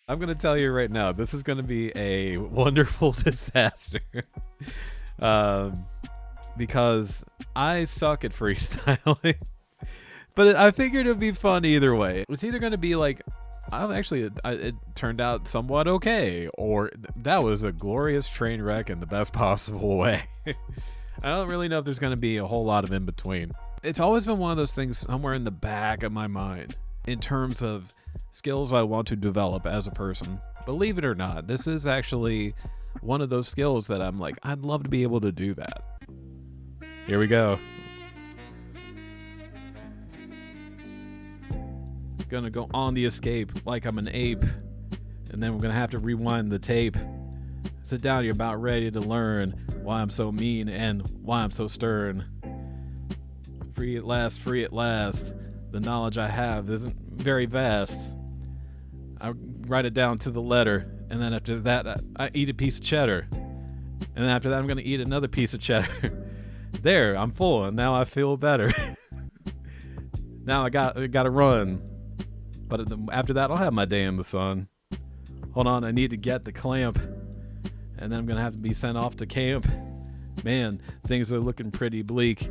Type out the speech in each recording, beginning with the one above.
I'm going to tell you right now, this is going to be a wonderful disaster. Because I suck at freestyling. But I figured it would be fun either way. It's either going to be like, it turned out somewhat okay, or that was a glorious train wreck in the best possible way. I don't really know if there's going to be a whole lot of in between. It's always been one of those things somewhere in the back of my mind in terms of skills I want to develop as a person. Believe it or not, this is actually one of those skills that I'm like, I'd love to be able to do that. Here we go. Gonna go on the escape like I'm an ape, and then we're gonna have to rewind the tape. Sit down, you're about ready to learn why I'm so mean and why I'm so stern. Free at last, free at last. The knowledge I have isn't very vast. I write it down to the letter, and then after that, I eat a piece of cheddar. And then after that, I'm gonna eat another piece of cheddar. There, I'm full, and now I feel better. Now I gotta run. But after that, I'll have my day in the sun. Hold on, I need to get the clamp. And then I'm gonna have to be sent off to camp. Man, things are looking pretty bleak.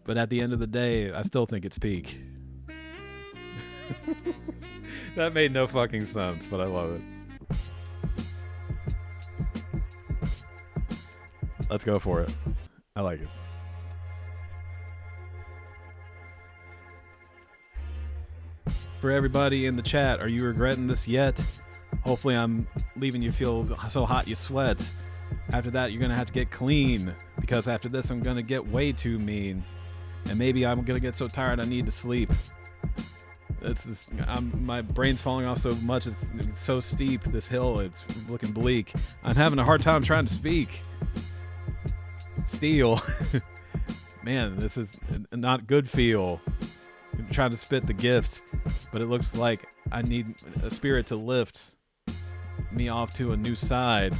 But at the end of the day, I still think it's peak. That made no fucking sense, but I love it. Let's go for it. I like it. For everybody in the chat, are you regretting this yet? Hopefully I'm leaving you feel so hot you sweat. After that, you're gonna have to get clean, because after this I'm gonna get way too mean. And maybe I'm gonna get so tired I need to sleep. My brain's falling off so much, it's so steep, this hill, it's looking bleak. I'm having a hard time trying to speak. Steel. Man, this is not good feel. I'm trying to spit the gift, but it looks like I need a spirit to lift me off to a new side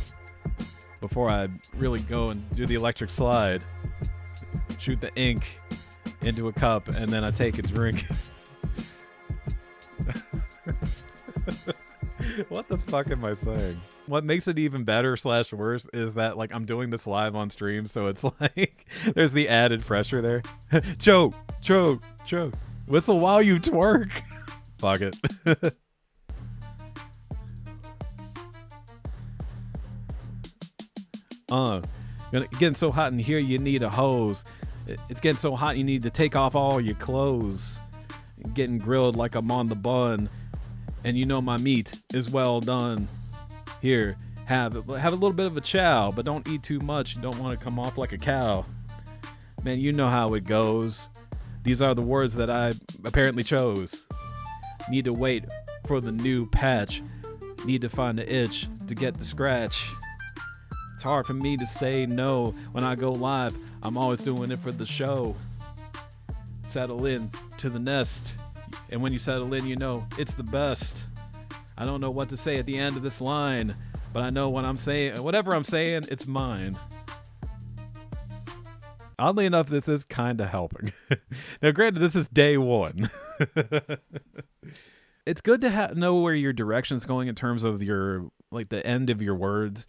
before I really go and do the electric slide. Shoot the ink into a cup, and then I take a drink. What the fuck am I saying? What makes it even better / worse is that like I'm doing this live on stream, so it's like there's the added pressure there. Choke, choke, choke. Whistle while you twerk. Fuck it. Getting so hot in here you need a hose. It's getting so hot you need to take off all your clothes. Getting grilled like I'm on the bun. And you know my meat is well done. Here, have a little bit of a chow, but don't eat too much. You don't want to come off like a cow. Man, you know how it goes. These are the words that I apparently chose. Need to wait for the new patch. Need to find the itch to get the scratch. It's hard for me to say no when I go live. I'm always doing it for the show. Settle in to the nest. And when you settle in, you know it's the best. I don't know what to say at the end of this line, but I know what I'm saying. Whatever I'm saying, it's mine. Oddly enough, this is kind of helping. Now, granted, this is day one. It's good to know where your direction's going in terms of your, like, the end of your words,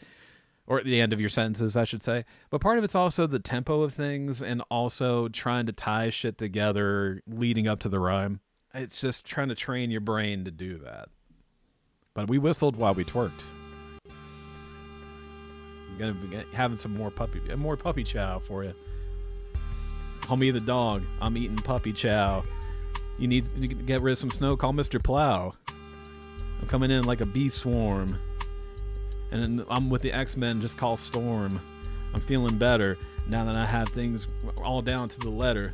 or the end of your sentences, I should say. But part of it's also the tempo of things, and also trying to tie shit together leading up to the rhyme. It's just trying to train your brain to do that. But we whistled while we twerked. I'm gonna be having some more puppy chow for you. Call me the dog. I'm eating puppy chow. You need to get rid of some snow? Call Mr. Plow. I'm coming in like a bee swarm. And I'm with the X-Men, just call Storm. I'm feeling better now that I have things all down to the letter.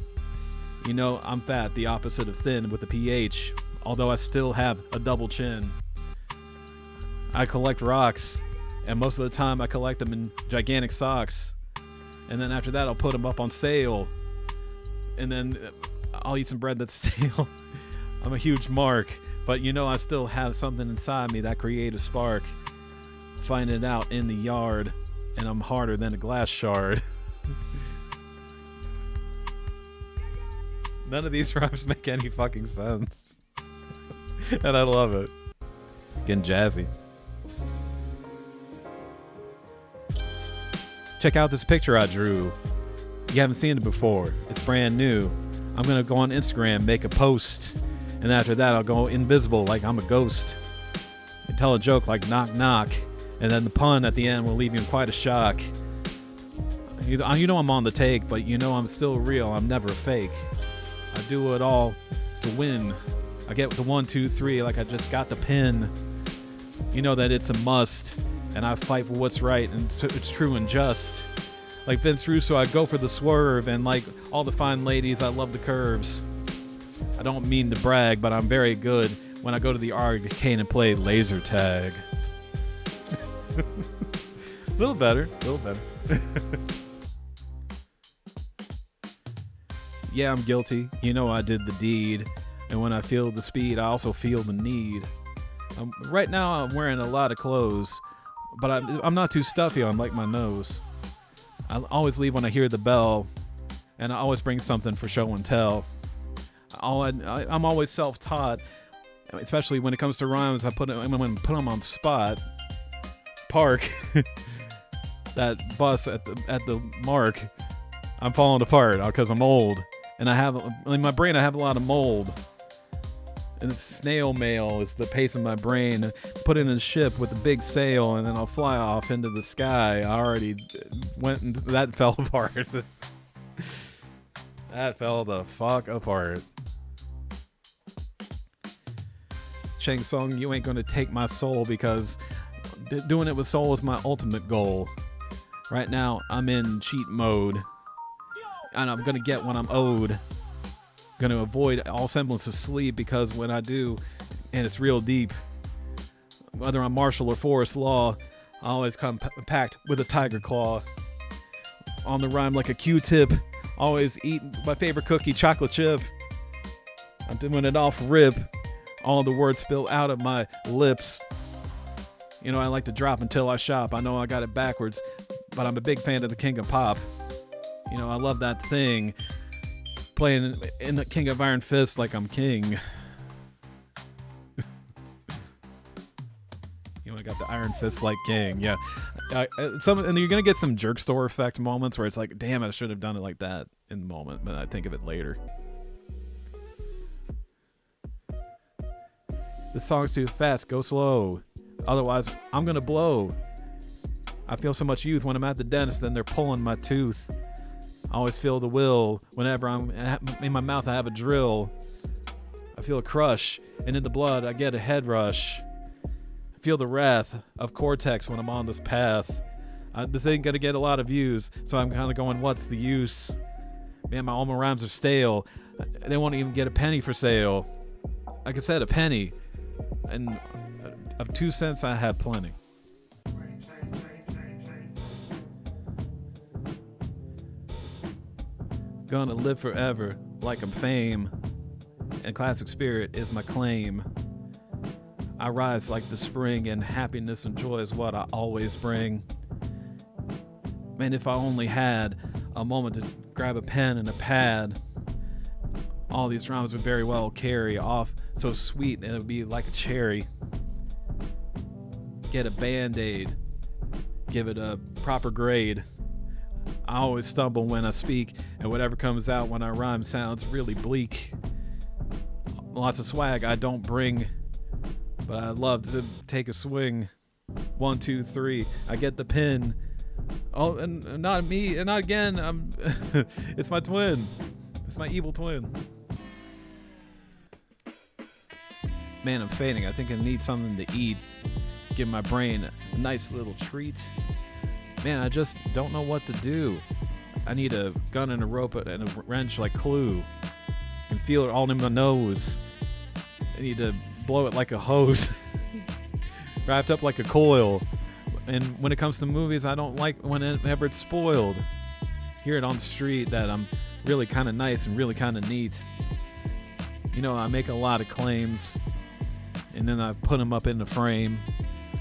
You know, I'm fat, the opposite of thin with a PH, although I still have a double chin. I collect rocks And most of the time I collect them in gigantic socks. And then after that I'll put them up on sale. And then I'll eat some bread that's stale. I'm a huge mark. But you know I still have something inside me, that creative spark. Find it out in the yard. And I'm harder than a glass shard. None of these rhymes make any fucking sense. And I love it. Getting jazzy. Check out this picture I drew. You haven't seen it before. It's brand new. I'm gonna go on Instagram, make a post, and after that I'll go invisible like I'm a ghost. And tell a joke like knock knock, and then the pun at the end will leave you in quite a shock. You know I'm on the take, but you know I'm still real. I'm never fake. I do it all to win. I get the 1, 2, 3 like I just got the pin. You know that it's a must, and I fight for what's right, and it's true and just. Like Vince Russo, I go for the swerve, and like all the fine ladies, I love the curves. I don't mean to brag, but I'm very good when I go to the arcade and play laser tag. A little better. Yeah, I'm guilty. You know I did the deed. And when I feel the speed, I also feel the need. Right now, I'm wearing a lot of clothes, but I'm not too stuffy on like my nose. I always leave when I hear the bell, and I always bring something for show and tell. I'm always self-taught, especially when it comes to rhymes. I'm gonna put them on the spot. Park that bus at the mark. I'm falling apart because I'm old. And in my brain, I have a lot of mold. And snail mail is the pace of my brain. Put it in a ship with a big sail, and then I'll fly off into the sky. I already went, and that fell apart. That fell the fuck apart. Shang Tsung, you ain't gonna take my soul, because doing it with soul is my ultimate goal. Right now, I'm in cheat mode. And I'm gonna get what I'm owed. Gonna avoid all semblance of sleep, because when I do, and it's real deep, whether I'm Marshall or Forest Law, I always come packed with a tiger claw. On the rhyme like a Q-tip, always eat my favorite cookie, chocolate chip. I'm doing it off rip. All the words spill out of my lips. You know, I like to drop until I shop. I know I got it backwards, but I'm a big fan of the King of Pop. You know, I love that thing. Playing in the King of Iron Fist like I'm king. You know, I got the Iron Fist like king. Yeah. And you're going to get some jerk store effect moments where it's like, damn, I should have done it like that in the moment, but I think of it later. This song's too fast. Go slow. Otherwise, I'm going to blow. I feel so much youth when I'm at the dentist, then they're pulling my tooth. I always feel the will. Whenever I'm in my mouth, I have a drill. I feel a crush, and in the blood, I get a head rush. I feel the wrath of cortex when I'm on this path. This ain't gonna get a lot of views, so I'm kind of going, what's the use? Man, my alma rhymes are stale. They won't even get a penny for sale. Like I said, a penny. And of 2 cents, I have plenty. Gonna live forever like I'm fame, and classic spirit is my claim. I rise like the spring, and happiness and joy is what I always bring. Man, if I only had a moment to grab a pen and a pad, all these rhymes would very well carry off so sweet, and it would be like a cherry. Get a Band-Aid, give it a proper grade. I always stumble when I speak, and whatever comes out when I rhyme sounds really bleak. Lots of swag I don't bring, but I love to take a swing. 1, 2, 3, I get the pin. Oh, and not me, and not again. It's my twin. It's my evil twin. Man, I'm fading. I think I need something to eat. Give my brain a nice little treat. Man, I just don't know what to do. I need a gun and a rope and a wrench like Clue. I can feel it all in my nose. I need to blow it like a hose. Wrapped up like a coil. And when it comes to movies, I don't like whenever it's spoiled. Hear it on the street that I'm really kind of nice and really kind of neat. I make a lot of claims, and then I put them up in the frame.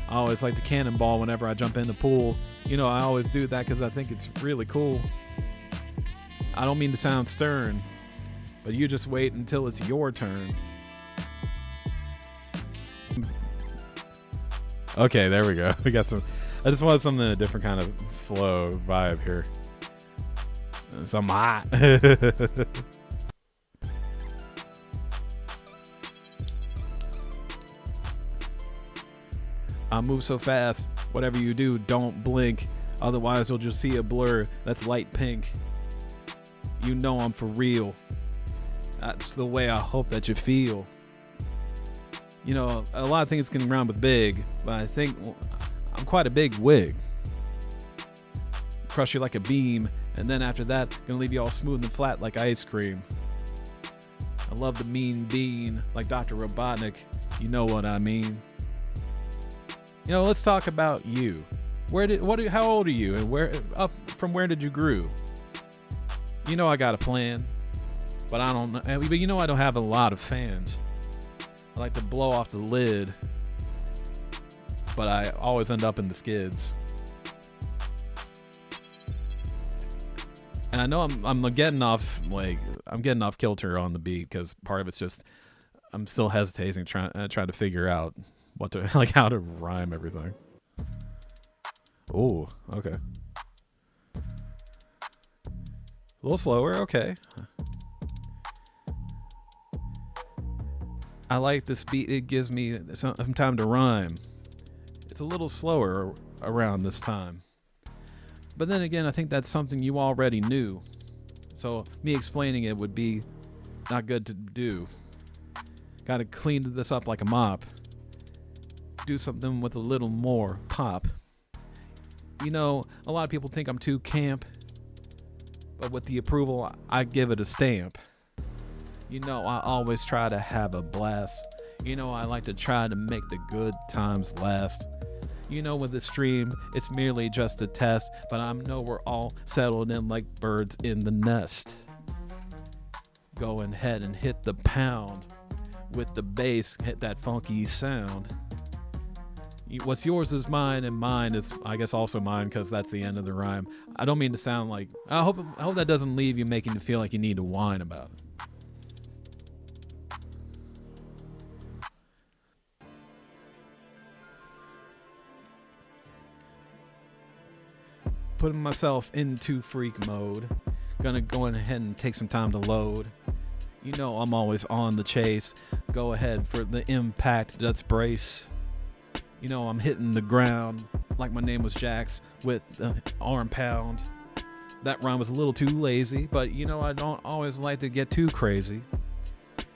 I always like to cannonball whenever I jump in the pool. I always do that because I think it's really cool. I don't mean to sound stern, but you just wait until it's your turn. Okay, there we go. We got some. I just wanted something in a different kind of flow vibe here. Some hot. I move so fast, whatever you do, don't blink. Otherwise, you'll just see a blur that's light pink. I'm for real. That's the way I hope that you feel. A lot of things can rhyme with big, but I think I'm quite a big wig. Crush you like a beam, and then after that, gonna leave you all smooth and flat like ice cream. I love the mean bean, like Dr. Robotnik. You know what I mean. Let's talk about you. How old are you, and from where did you grew? I got a plan, but I don't know. But I don't have a lot of fans. I like to blow off the lid, but I always end up in the skids. And I know I'm getting off kilter on the beat because part of it's just I'm still hesitating, trying to figure out how to rhyme everything. Oh, okay. A little slower, okay. I like this beat. It gives me some time to rhyme. It's a little slower around this time. But then again, I think that's something you already knew. So me explaining it would be not good to do. Gotta clean this up like a mop. Do something with a little more pop. A lot of people think I'm too camp, but with the approval, I give it a stamp. I always try to have a blast. I like to try to make the good times last. With the stream, it's merely just a test, but I know we're all settled in like birds in the nest. Go ahead and hit the pound. With the bass, hit that funky sound. What's yours is mine, and mine is, I guess, also mine, because that's the end of the rhyme. I don't mean to sound like... I hope that doesn't leave you making you feel like you need to whine about it. Putting myself into freak mode. Gonna go ahead and take some time to load. I'm always on the chase. Go ahead for the impact, let's brace. I'm hitting the ground like my name was Jax with the arm pound. That rhyme was a little too lazy, but I don't always like to get too crazy.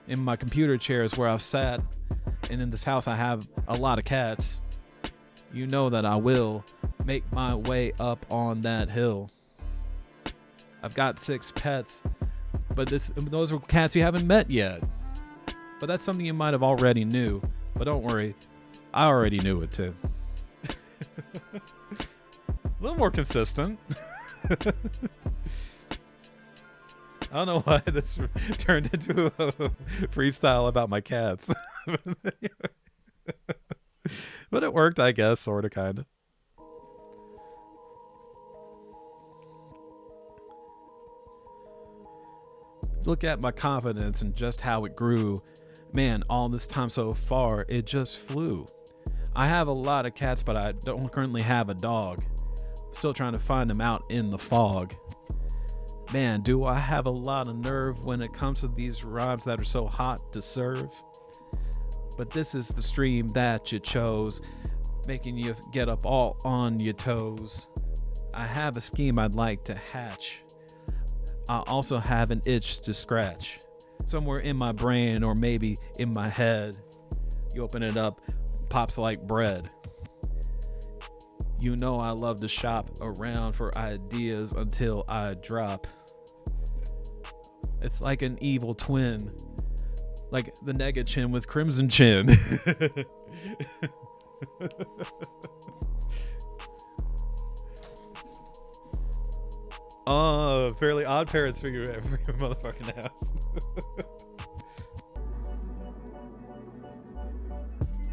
In my computer chair is where I've sat, and in this house I have a lot of cats. That I will make my way up on that hill. I've got 6 pets, but those are cats you haven't met yet. But that's something you might have already knew. But don't worry, I already knew it too. A little more consistent. I don't know why this turned into a freestyle about my cats. But it worked, I guess, sort of, kind of. Look at my confidence and just how it grew. Man, all this time so far, it just flew. I have a lot of cats, but I don't currently have a dog. Still trying to find them out in the fog. Man, do I have a lot of nerve when it comes to these rhymes that are so hot to serve. But this is the stream that you chose, making you get up all on your toes. I have a scheme I'd like to hatch. I also have an itch to scratch. Somewhere in my brain or maybe in my head. You open it up, pops like bread. I love to shop around for ideas until I drop. It's like an evil twin. Like the nega chin with crimson chin. Oh, Fairly Odd Parents figure every motherfucking ass.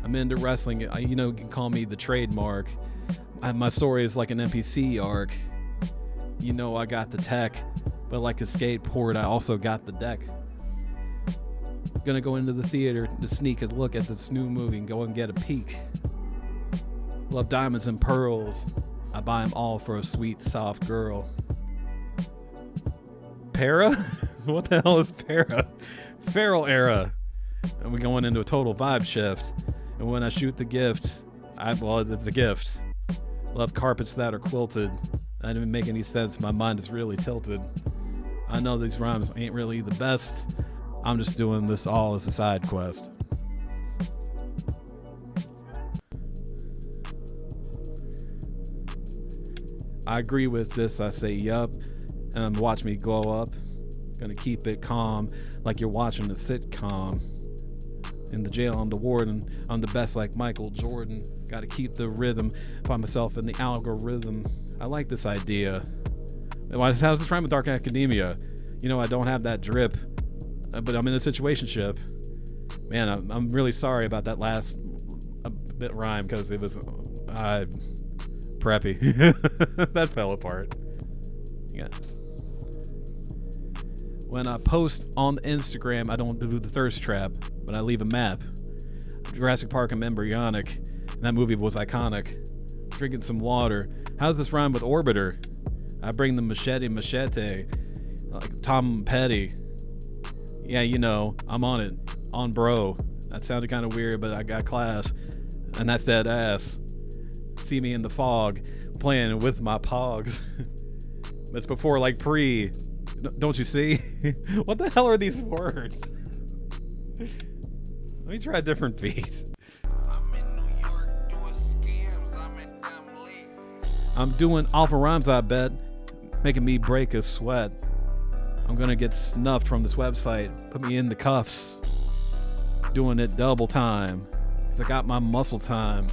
I'm into wrestling. You know, you can call me the trademark. My story is like an NPC arc. You know, I got the tech, but like a skateboard, I also got the deck. Gonna go into the theater to sneak a look at this new movie and go and get a peek. Love diamonds and pearls. I buy them all for a sweet, soft girl. Para? What the hell is para? Feral era. And we're going into a total vibe shift. And when I shoot the gift, well, it's a gift. Love carpets that are quilted. That didn't make any sense. My mind is really tilted. I know these rhymes ain't really the best. I'm just doing this all as a side quest. I agree with this, I say yup, and watch me glow up. Gonna keep it calm, like you're watching a sitcom. In the jail, I'm the warden. I'm the best like Michael Jordan. Gotta keep the rhythm, find myself in the algorithm. I like this idea. How's this rhyme with Dark Academia? You know, I don't have that drip, but I'm in a situationship. Man, I'm really sorry about that last bit rhyme, because it was preppy. That fell apart. Yeah. When I post on Instagram, I don't do the thirst trap, but I leave a map. Jurassic Park, I'm embryonic, and that movie was iconic. Drinking some water. How's this rhyme with Orbiter? I bring the machete, like Tom Petty. Yeah, you know, I'm on it, on bro. That sounded kind of weird, but I got class, and that's that ass. See me in the fog, playing with my pogs. That's before like pre. Don't you see? What the hell are these words? Let me try a different beat. I'm in New York doing scams. I'm in Emily. I'm doing awful rhymes, I bet, making me break a sweat. I'm gonna get snuffed from this website. Put me in the cuffs. Doing it double time, cause I got my muscle time.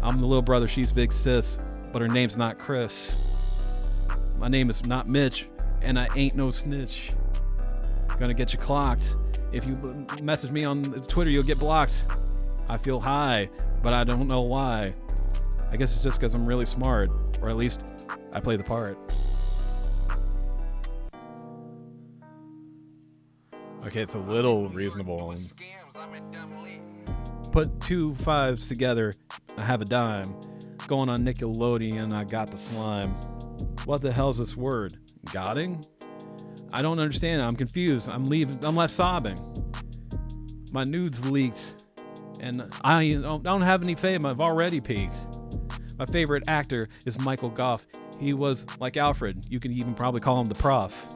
I'm the little brother, she's big sis, but her name's not Chris. My name is not Mitch, and I ain't no snitch. Gonna get you clocked. If you message me on Twitter, you'll get blocked. I feel high, but I don't know why. I guess it's just because I'm really smart, or at least I play the part. Okay, it's a little reasonable. Put 2 5s together, I have a dime. Going on Nickelodeon, I got the slime. What the hell's this word? Godding? I don't understand it. I'm confused. I'm left sobbing. My nudes leaked, and I don't have any fame. I've already peaked. My favorite actor is Michael Goff. He was like Alfred. You can even probably call him the prof.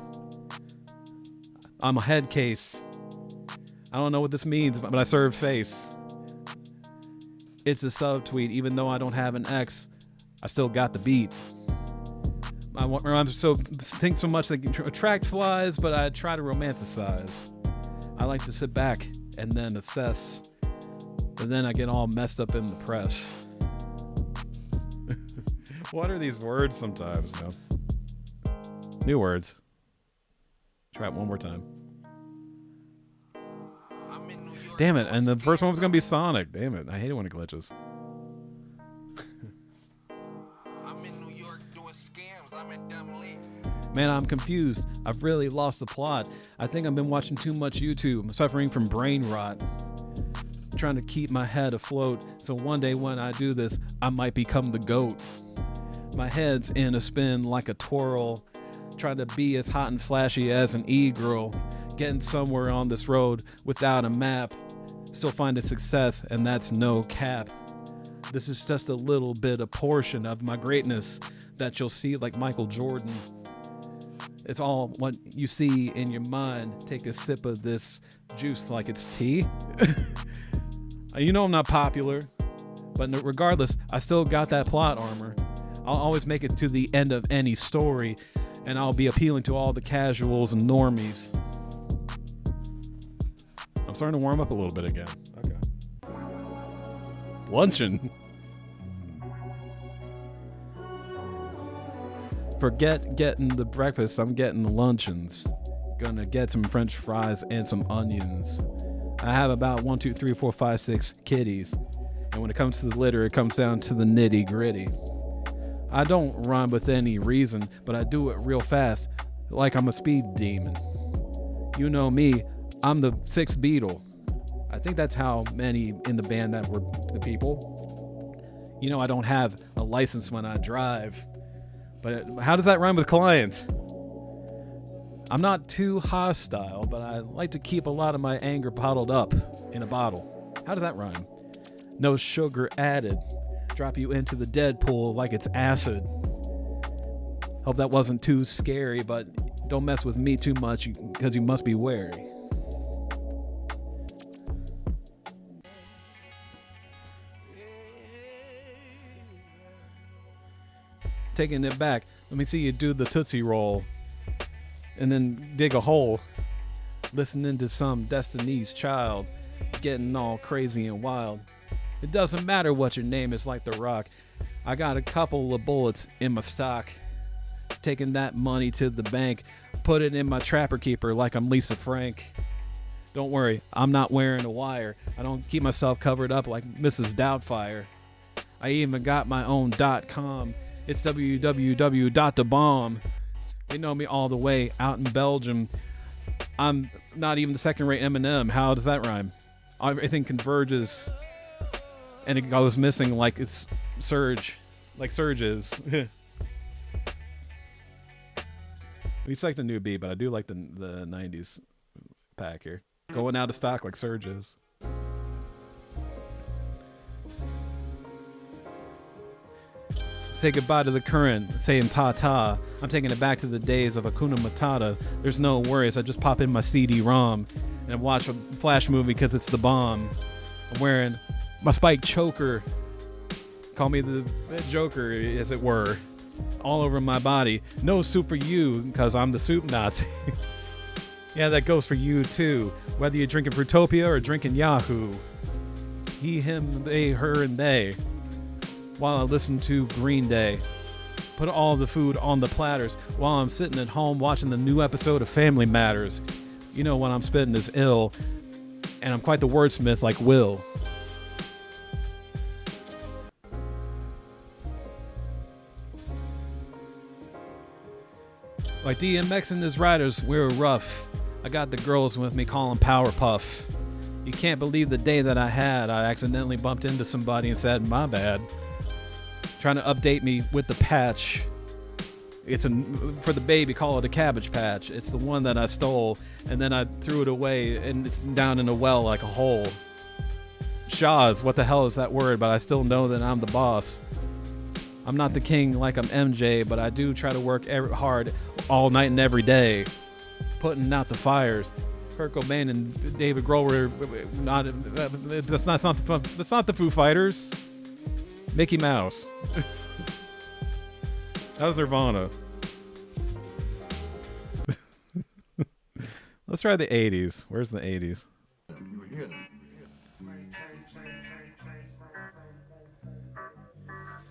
I'm a head case. I don't know what this means, but I serve face. It's a subtweet. Even though I don't have an X, I still got the beat. I'm think so much they can attract flies, but I try to romanticize. I like to sit back and then assess, but then I get all messed up in the press. What are these words sometimes, man? New words. Try it one more time. Damn it, and the first one was gonna be Sonic. Damn it, I hate it when it glitches. Man, I'm confused. I've really lost the plot. I think I've been watching too much YouTube. I'm suffering from brain rot. I'm trying to keep my head afloat, so one day when I do this, I might become the GOAT. My head's in a spin like a twirl, trying to be as hot and flashy as an e-girl, getting somewhere on this road without a map, still finding success, and that's no cap. This is just a little bit, a portion of my greatness that you'll see like Michael Jordan. It's all what you see in your mind. Take a sip of this juice like it's tea. You know I'm not popular, but regardless, I still got that plot armor. I'll always make it to the end of any story, and I'll be appealing to all the casuals and normies. I'm starting to warm up a little bit again. Okay. Luncheon. Forget getting the breakfast, I'm getting the luncheons. Gonna get some french fries and some onions. I have about 1, 2, 3, 4, 5, 6 kitties. And when it comes to the litter, it comes down to the nitty gritty. I don't rhyme with any reason, but I do it real fast, like I'm a speed demon. You know me, I'm the sixth Beatle. I think that's how many in the band that were the people. You know, I don't have a license when I drive. But how does that rhyme with client? I'm not too hostile, but I like to keep a lot of my anger bottled up in a bottle. How does that rhyme? No sugar added. Drop you into the dead pool like it's acid. Hope that wasn't too scary, but don't mess with me too much because you must be wary. Taking it back, let me see you do the Tootsie Roll and then dig a hole, listening to some Destiny's Child, getting all crazy and wild. It doesn't matter what your name is, like The Rock. I got a couple of bullets in my stock, taking that money to the bank, put it in my Trapper Keeper like I'm Lisa Frank. Don't worry, I'm not wearing a wire. I don't keep myself covered up like Mrs. Doubtfire. I even got my own .com. It's www.thebomb. They know me all the way out in Belgium. I'm not even the second-rate Eminem. How does that rhyme? Everything converges, and it goes missing like it's Surge, like Surge is. We select a new beat, but I do like the 90s pack here. Going out of stock like Surge is. Say goodbye to the current, saying ta-ta. I'm taking it back to the days of Hakuna Matata. There's no worries, I just pop in my CD-ROM and watch a Flash movie because it's the bomb. I'm wearing my spiked choker. Call me the Joker, as it were. All over my body. No soup for you, because I'm the soup Nazi. Yeah, that goes for you too. Whether you're drinking Fruitopia or drinking Yahoo. He, him, they, her, and they. While I listen to Green Day. Put all the food on the platters while I'm sitting at home watching the new episode of Family Matters. You know, when I'm spitting is ill, and I'm quite the wordsmith like Will. Like DMX and his riders, we were rough. I got the girls with me calling Powerpuff. You can't believe the day that I had. I accidentally bumped into somebody and said, my bad. Trying to update me with the patch. It's for the baby, call it a Cabbage Patch. It's the one that I stole, and then I threw it away, and it's down in a well like a hole. Shaw's, what the hell is that word? But I still know that I'm the boss. I'm not the king like I'm MJ, but I do try to work hard all night and every day, putting out the fires. Kurt Cobain and David Grohl were not. That's not the Foo Fighters. Mickey Mouse. That was Nirvana. Let's try the 80s. Where's the 80s?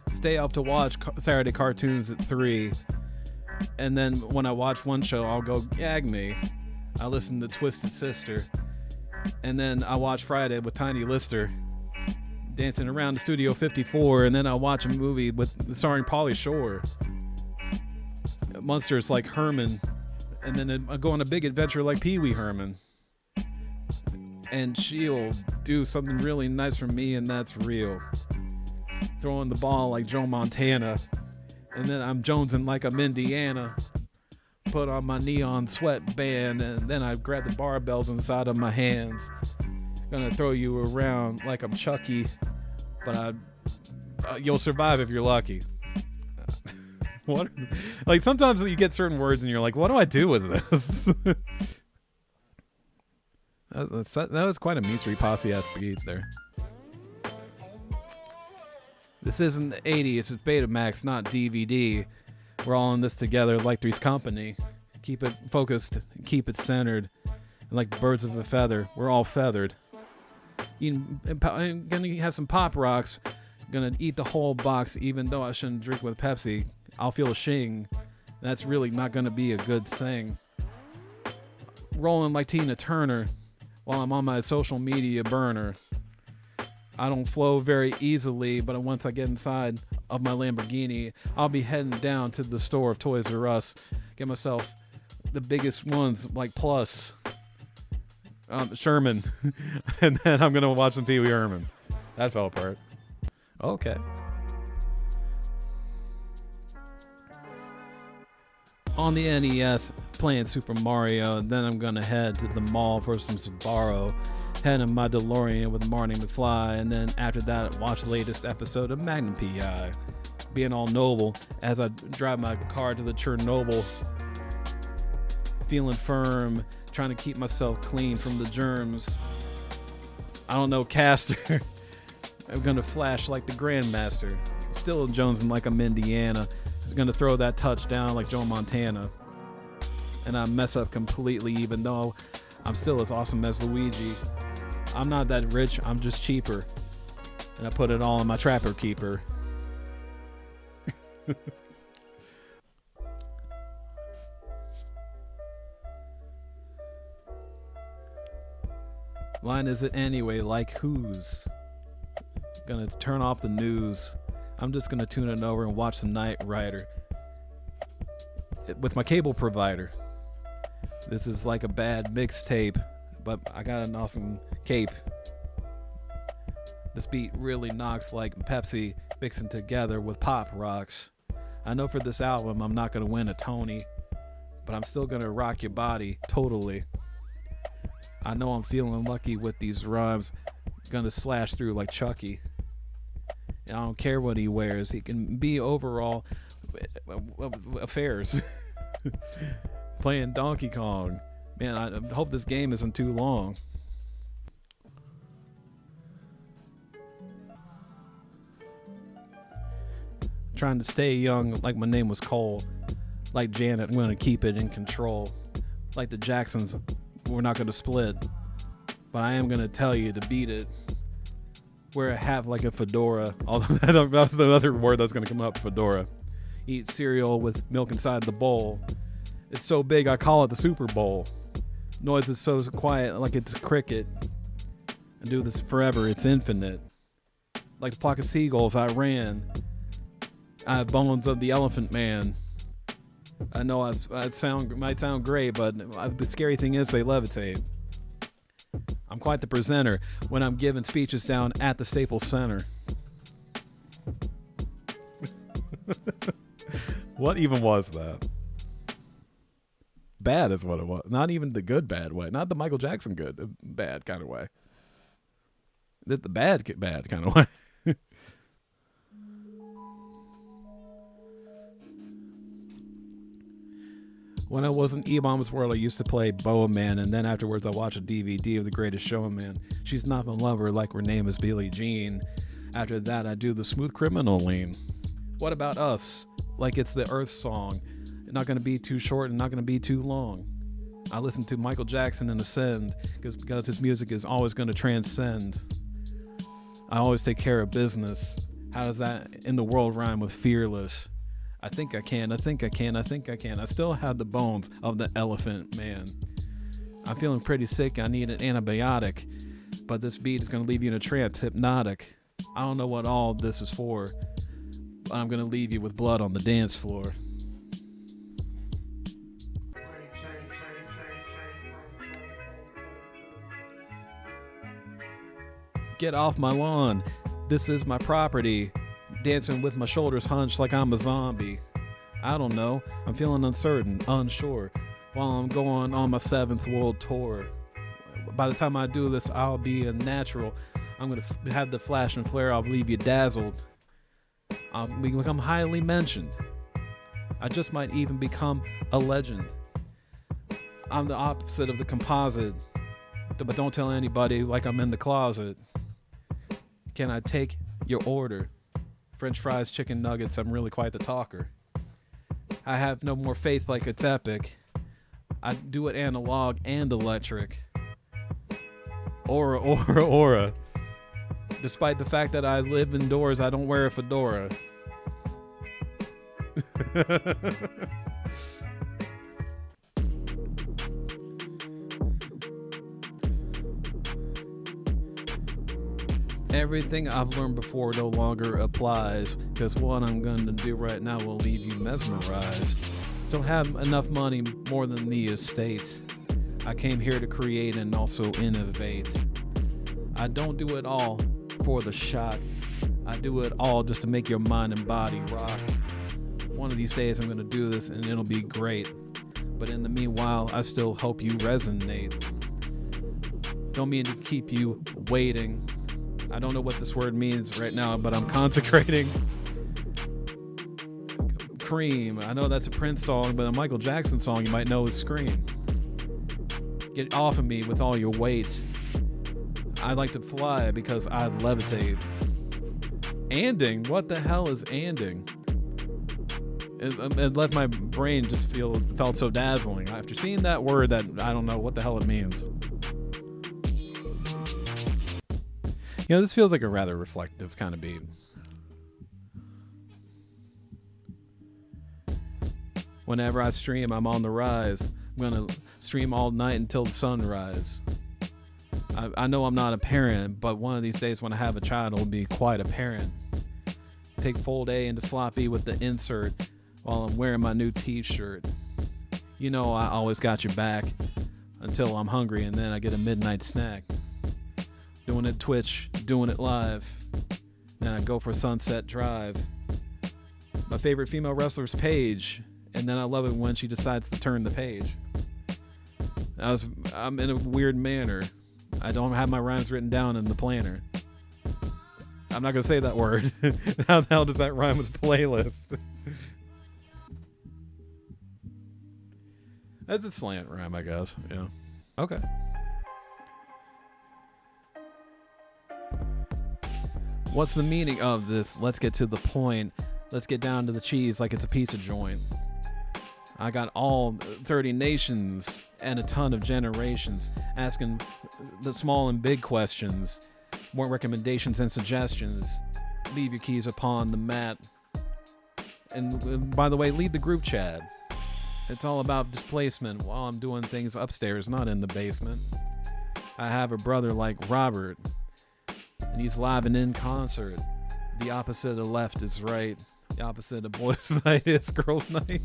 Stay up to watch Saturday cartoons at 3. And then when I watch one show, I'll go, gag me. I listen to Twisted Sister. And then I watch Friday with Tiny Lister dancing around the Studio 54. And then I watch a movie starring Pauly Shore. Monsters like Herman. And then I go on a big adventure like Pee Wee Herman. And she'll do something really nice for me, and that's real. Throwing the ball like Joe Montana. And then I'm jonesing like I'm Indiana. Put on my neon sweatband, and then I grab the barbells inside of my hands. Gonna throw you around like I'm Chucky, but you'll survive if you're lucky. What? Like sometimes you get certain words and you're like, what do I do with this? That was quite a Mean Street Posse-ass beat there. This isn't the 80s, it's Betamax, not DVD. We're all in this together like Three's Company. Keep it focused, keep it centered. And like birds of a feather, we're all feathered. I'm gonna have some Pop Rocks. Gonna eat the whole box, even though I shouldn't drink with Pepsi. I'll feel a shing. That's really not going to be a good thing. Rolling like Tina Turner while I'm on my social media burner. I don't flow very easily, but once I get inside of my Lamborghini, I'll be heading down to the store of Toys R Us, get myself the biggest ones like Plus, Sherman, and then I'm going to watch some Pee Wee Herman. That fell apart. Okay. On the NES, playing Super Mario, and then I'm gonna head to the mall for some Sbarro, head in my DeLorean with Marty McFly, and then after that, watch the latest episode of Magnum P.I. Being all noble as I drive my car to the Chernobyl, feeling firm, trying to keep myself clean from the germs. I don't know, Caster. I'm gonna flash like the Grandmaster. Still jonesing like I'm Indiana. He's gonna throw that touchdown like Joe Montana. And I mess up completely, even though I'm still as awesome as Luigi. I'm not that rich, I'm just cheaper. And I put it all in my Trapper Keeper. Line is it anyway, like whose? Gonna turn off the news. I'm just gonna tune it over and watch some Knight Rider with my cable provider. This is like a bad mixtape, but I got an awesome cape. This beat really knocks like Pepsi mixing together with pop rocks. I know for this album I'm not gonna win a Tony, but I'm still gonna rock your body totally. I know I'm feeling lucky with these rhymes, gonna slash through like Chucky. I don't care what he wears. He can be overall affairs. Playing Donkey Kong. Man, I hope this game isn't too long. Trying to stay young like my name was Cole. Like Janet, I'm going to keep it in control. Like the Jacksons, we're not going to split. But I am going to tell you to beat it. Wear a hat like a fedora. Although that's the other word that's going to come up, fedora. Eat cereal with milk inside the bowl. It's so big I call it the Super Bowl. Noise is so quiet like it's a cricket. I do this forever, it's infinite. Like the flock of seagulls I ran. I have bones of the elephant man. I know I might sound great, but the scary thing is they levitate. I'm quite the presenter when I'm giving speeches down at the Staples Center. What even was that? Bad is what it was. Not even the good bad way. Not the Michael Jackson good bad kind of way. The bad kind of way. When I was in E-Bomb's World, I used to play Bowman, and then afterwards I watched a DVD of The Greatest Showman. She's not my lover like her name is Billie Jean. After that, I do the Smooth Criminal lean. What about us? Like it's the Earth song. Not going to be too short and not going to be too long. I listen to Michael Jackson and Ascend because his music is always going to transcend. I always take care of business. How does that in the world rhyme with fearless? I think I can, I think I can, I think I can. I still have the bones of the elephant man. I'm feeling pretty sick, I need an antibiotic. But this beat is going to leave you in a trance, hypnotic. I don't know what all this is for, but I'm going to leave you with blood on the dance floor. Get off my lawn, this is my property. Dancing with my shoulders hunched like I'm a zombie. I don't know, I'm feeling uncertain, unsure, while I'm going on my 7th world tour. By the time I do this, I'll be a natural. I'm going to have the flash and flare, I'll leave you dazzled. I'll become highly mentioned. I just might even become a legend. I'm the opposite of the composite, but don't tell anybody like I'm in the closet. Can I take your order? French fries, chicken nuggets, I'm really quite the talker. I have no more faith like it's epic. I do it analog and electric. Aura, aura, aura. Despite the fact that I live indoors, I don't wear a fedora. Everything I've learned before no longer applies, because what I'm going to do right now will leave you mesmerized. So have enough money, more than the estate. I came here to create and also innovate. I don't do it all for the shot. I do it all just to make your mind and body rock. One of these days I'm going to do this and it'll be great. But in the meanwhile, I still hope you resonate. Don't mean to keep you waiting. I don't know what this word means right now, but I'm consecrating. Cream. I know that's a Prince song, but a Michael Jackson song you might know is Scream. Get off of me with all your weight. I like to fly because I levitate. Anding? What the hell is anding? It let my brain just felt so dazzling. After seeing that word, that I don't know what the hell it means. You know, this feels like a rather reflective kind of beat. Whenever I stream, I'm on the rise. I'm going to stream all night until the sunrise. I know I'm not a parent, but one of these days when I have a child, it'll be quite apparent. Take fold A into sloppy with the insert while I'm wearing my new t-shirt. You know I always got your back until I'm hungry and then I get a midnight snack. Doing it Twitch, doing it live. Then I go for Sunset Drive. My favorite female wrestler's Paige, and then I love it when she decides to turn the page. I'm in a weird manner. I don't have my rhymes written down in the planner. I'm not gonna say that word. How the hell does that rhyme with playlist? That's a slant rhyme, I guess. Yeah. Okay. What's the meaning of this? Let's get to the point. Let's get down to the cheese like it's a pizza joint. I got all 30 nations and a ton of generations asking the small and big questions. More recommendations and suggestions. Leave your keys upon the mat. And by the way, leave the group chat. It's all about displacement while I'm doing things upstairs, not in the basement. I have a brother like Robert, and he's live and in concert. The opposite of left is right. The opposite of boys' night is girls' night.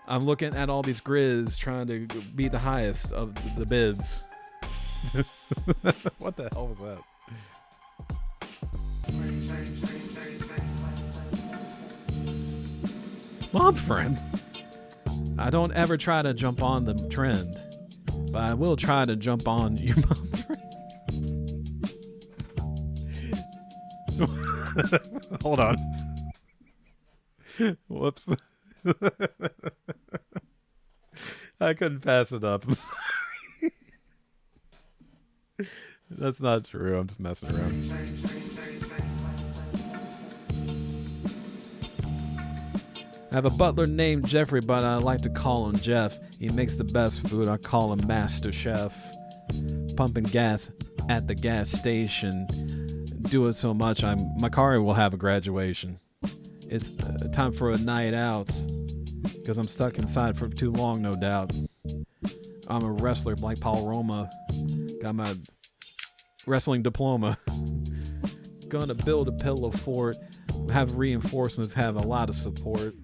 I'm looking at all these grids trying to be the highest of the bids. What the hell was that? Mom friend. I don't ever try to jump on the trend, but I will try to jump on your mom friend. Hold on. Whoops. I couldn't pass it up. I'm sorry. That's not true. I'm just messing around. I have a butler named Jeffrey, but I like to call him Jeff. He makes the best food. I call him Master Chef. Pumping gas at the gas station. Do it so much, my car will have a graduation. It's time for a night out, because I'm stuck inside for too long, no doubt. I'm a wrestler like Paul Roma. Got my wrestling diploma. Gonna build a pillow fort. Have reinforcements, have a lot of support.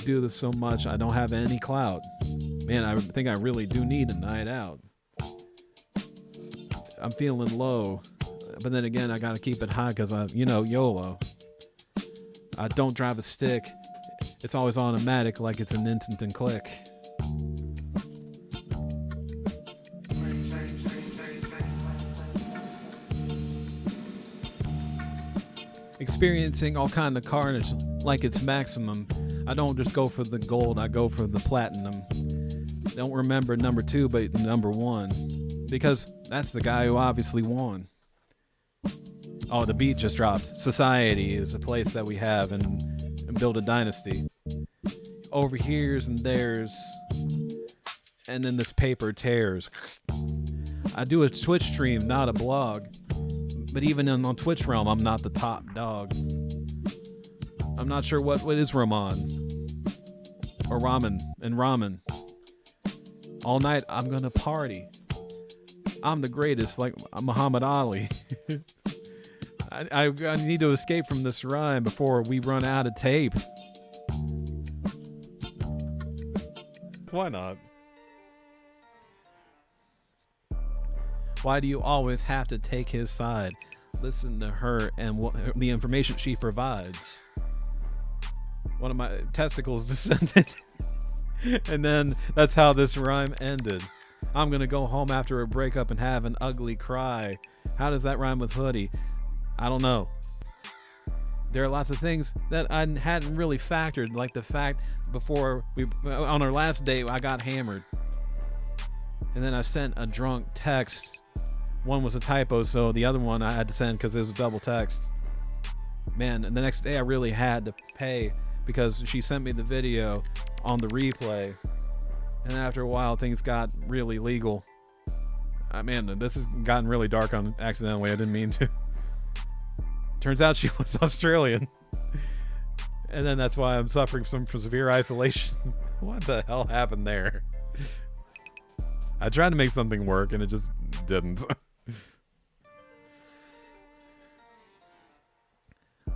Do this so much, I don't have any clout. Man, I think I really do need a night out. I'm feeling low, but then again, I gotta keep it high because YOLO. I don't drive a stick. It's always automatic like it's an instant and click. Experiencing all kind of carnage like it's maximum. I don't just go for the gold, I go for the platinum. Don't remember number 2, but number 1. Because that's the guy who obviously won. Oh, the beat just dropped. Society is a place that we have and build a dynasty. Over here's and there's. And then this paper tears. I do a Twitch stream, not a blog. But even on Twitch realm, I'm not the top dog. I'm not sure what is Ramen or ramen and ramen. All night I'm gonna party. I'm the greatest, like Muhammad Ali. I need to escape from this rhyme before we run out of tape. Why not? Why do you always have to take his side? Listen to her and the information she provides. One of my testicles descended. And then that's how this rhyme ended. I'm gonna go home after a breakup and have an ugly cry. How does that rhyme with hoodie? I don't know. There are lots of things that I hadn't really factored, like the fact before on our last date I got hammered. And then I sent a drunk text. One was a typo, so the other one I had to send because it was a double text. Man, and the next day I really had to pay because she sent me the video on the replay. And after a while, things got really legal. Man, this has gotten really dark on accidentally. I didn't mean to. Turns out she was Australian. And then that's why I'm suffering from severe isolation. What the hell happened there? I tried to make something work and it just didn't.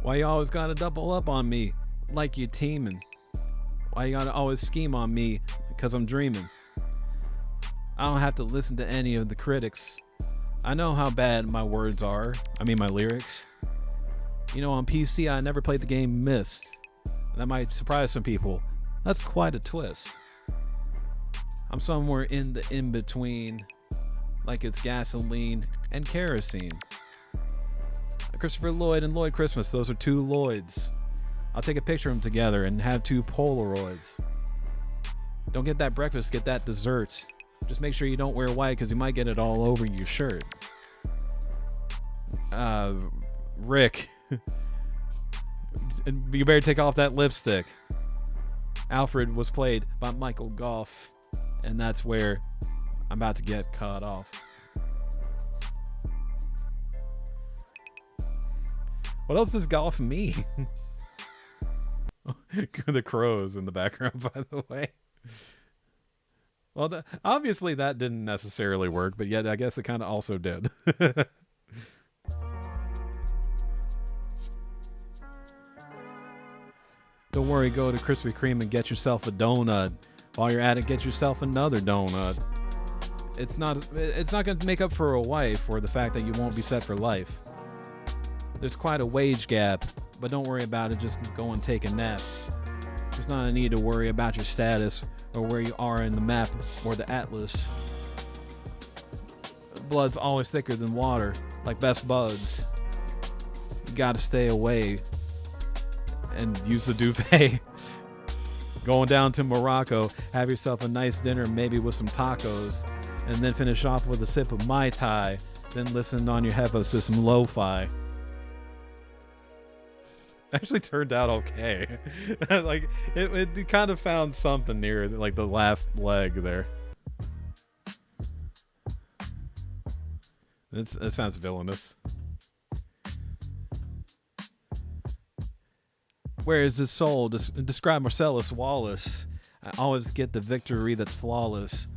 Why you always gotta double up on me like you're teaming? Why you gotta always scheme on me because I'm dreaming? I don't have to listen to any of the critics. I know how bad my words are. I mean my lyrics. You know, on PC I never played the game Myst. That might surprise some people. That's quite a twist. I'm somewhere in the in-between, like it's gasoline and kerosene. Christopher Lloyd and Lloyd Christmas, those are two Lloyds. I'll take a picture of them together and have two Polaroids. Don't get that breakfast, get that dessert. Just make sure you don't wear white because you might get it all over your shirt. Rick. You better take off that lipstick. Alfred was played by Michael Goff. And that's where I'm about to get cut off. What else does golf mean? The crows in the background, by the way. Well, obviously that didn't necessarily work, but yet I guess it kind of also did. Don't worry, go to Krispy Kreme and get yourself a donut. While you're at it, get yourself another donut. It's not going to make up for a wife or the fact that you won't be set for life. There's quite a wage gap, but don't worry about it, just go and take a nap. There's not a need to worry about your status or where you are in the map or the atlas. Blood's always thicker than water, like best buds. You gotta stay away and use the duvet. Going down to Morocco, have yourself a nice dinner, maybe with some tacos, and then finish off with a sip of Mai Tai, then listen on your headphones to some lo-fi. Actually turned out okay. Like it kind of found something near like the last leg there. That sounds villainous. Where is his soul? Describe Marcellus Wallace. I always get the victory that's flawless.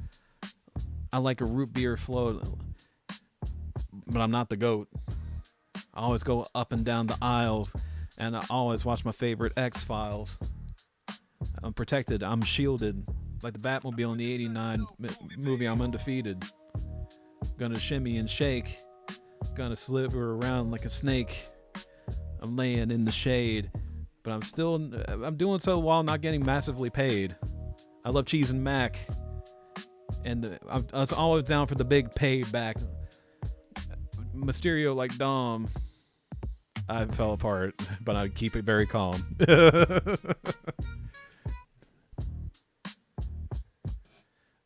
I like a root beer float, but I'm not the GOAT. I always go up and down the aisles, and I always watch my favorite X-Files. I'm protected, I'm shielded. Like the Batmobile in the 89 movie, I'm undefeated. Gonna shimmy and shake. Gonna slither around like a snake. I'm laying in the shade. But I'm doing so while not getting massively paid. I love cheese and mac. And I was always down for the big payback. Mysterio like Dom. I fell apart, but I keep it very calm.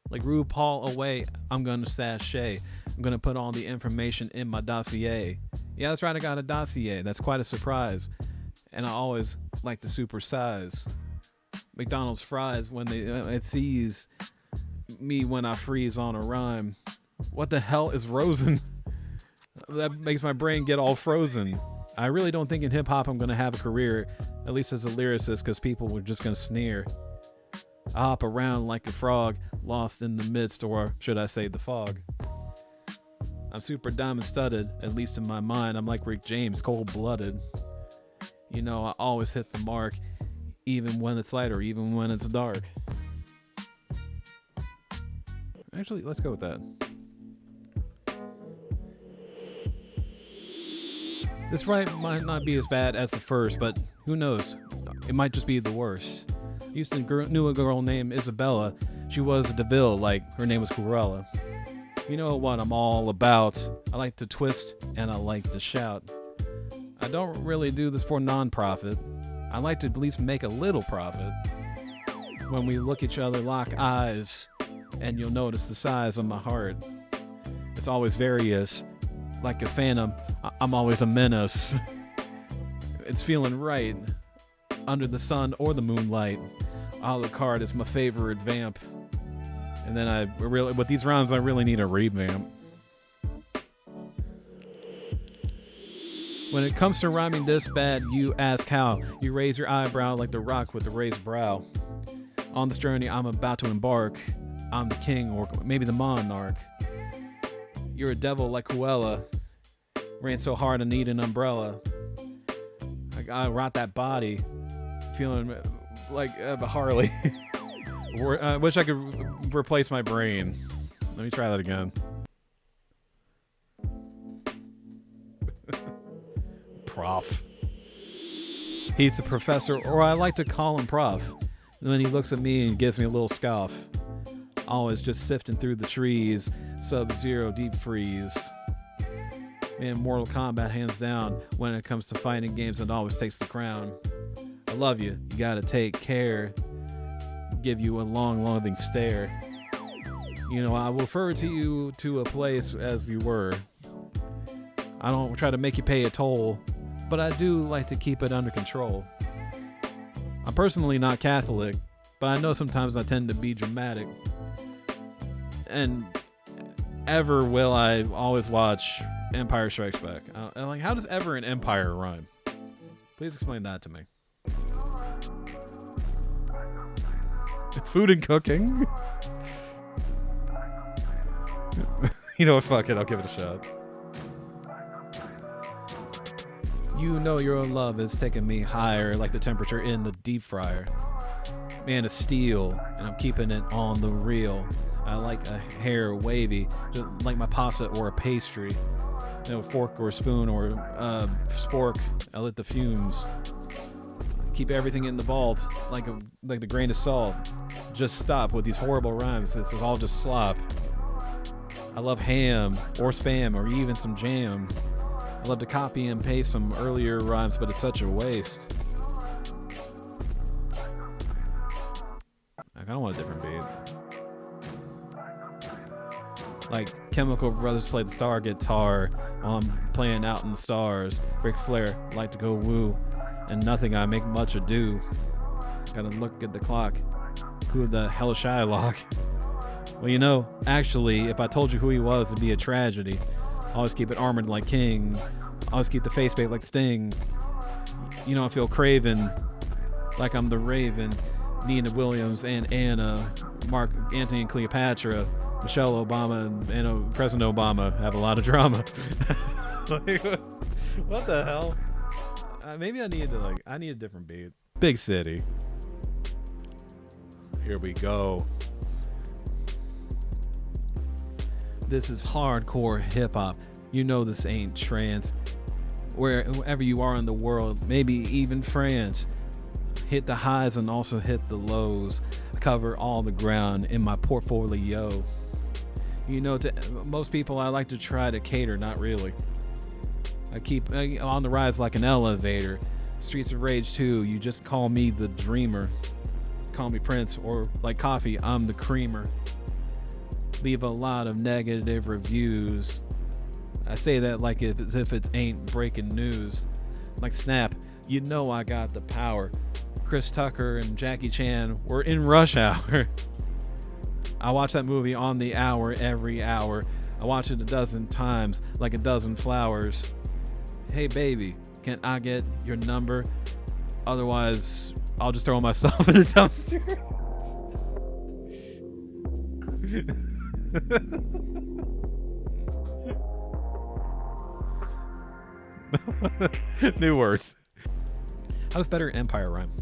Like RuPaul away, I'm gonna sashay. I'm gonna put all the information in my dossier. Yeah, that's right, I got a dossier. That's quite a surprise. And I always like to supersize McDonald's fries when it sees me when I freeze on a rhyme. What the hell is Rosen? That makes my brain get all frozen. I really don't think in hip hop I'm going to have a career, at least as a lyricist, because people were just going to sneer. I hop around like a frog, lost in the midst, or should I say the fog. I'm super diamond studded, at least in my mind. I'm like Rick James, cold blooded. You know, I always hit the mark, even when it's light or even when it's dark. Actually, let's go with that. This rhyme might not be as bad as the first, but who knows? It might just be the worst. Houston knew a girl named Isabella. She was a DeVille, like her name was Cruella. You know what I'm all about. I like to twist and I like to shout. I don't really do this for non-profit. I like to at least make a little profit. When we look each other, lock eyes, and you'll notice the size of my heart. It's always various. Like a phantom, I'm always a menace. It's feeling right. Under the sun or the moonlight. A la carte is my favorite vamp. And then with these rhymes, I really need a revamp. When it comes to rhyming this bad, you ask how. You raise your eyebrow like the rock with the raised brow. On this journey I'm about to embark, I'm the king or maybe the monarch. You're a devil like Cruella. Ran so hard I need an umbrella. I rot that body, feeling like a Harley. I wish I could replace my brain. Let me try that again. Prof. He's the professor, or I like to call him Prof. And then he looks at me and gives me a little scoff. Always just sifting through the trees. Sub-Zero, deep freeze. Man, Mortal Kombat hands down. When it comes to fighting games, it always takes the crown. I love you. You gotta take care. Give you a long, loving stare. You know, I will refer to you to a place as you were. I don't try to make you pay a toll, but I do like to keep it under control. I'm personally not Catholic, but I know sometimes I tend to be dramatic. And ever will I always watch Empire Strikes Back. And like, how does ever an empire rhyme? Please explain that to me. Food and cooking? You know what, fuck it, I'll give it a shot. You know your own love is taking me higher like the temperature in the deep fryer. Man of steel, and I'm keeping it on the real. I like a hair wavy, just like my pasta or a pastry. You know, fork or spoon or spork. I let the fumes. Keep everything in the vault like the grain of salt. Just stop with these horrible rhymes. This is all just slop. I love ham or spam or even some jam. I love to copy and paste some earlier rhymes, but it's such a waste. I kind of want a different beat. Like Chemical Brothers play the star guitar while I'm playing out in the stars. Ric Flair like to go woo, and nothing I make much ado. Gotta look at the clock. Who the hell is Shylock? Well, you know, actually, if I told you who he was, it'd be a tragedy. Always keep it armored like King. Always keep the face bait like Sting. You know, I feel craven, like I'm the Raven. Nina Williams and Anna, Mark Antony and Cleopatra, Michelle Obama and President Obama have a lot of drama. Like, what the hell? Maybe I need a different beat. Big city. Here we go. This is hardcore hip hop. You know this ain't trance. Wherever you are in the world, maybe even France. Hit the highs and also hit the lows. I cover all the ground in my portfolio. You know, to most people I like to try to cater, not really. I keep on the rise like an elevator. Streets of Rage 2, you just call me the dreamer. Call me Prince, or like coffee, I'm the creamer. Leave a lot of negative reviews. I say that like as if it ain't breaking news. Like Snap, you know I got the power. Chris Tucker and Jackie Chan were in Rush Hour. I watch that movie on the hour every hour. I watch it a dozen times like a dozen flowers. hey baby, can I get your number? Otherwise, I'll just throw myself in a dumpster. New words. How does better Empire rhyme?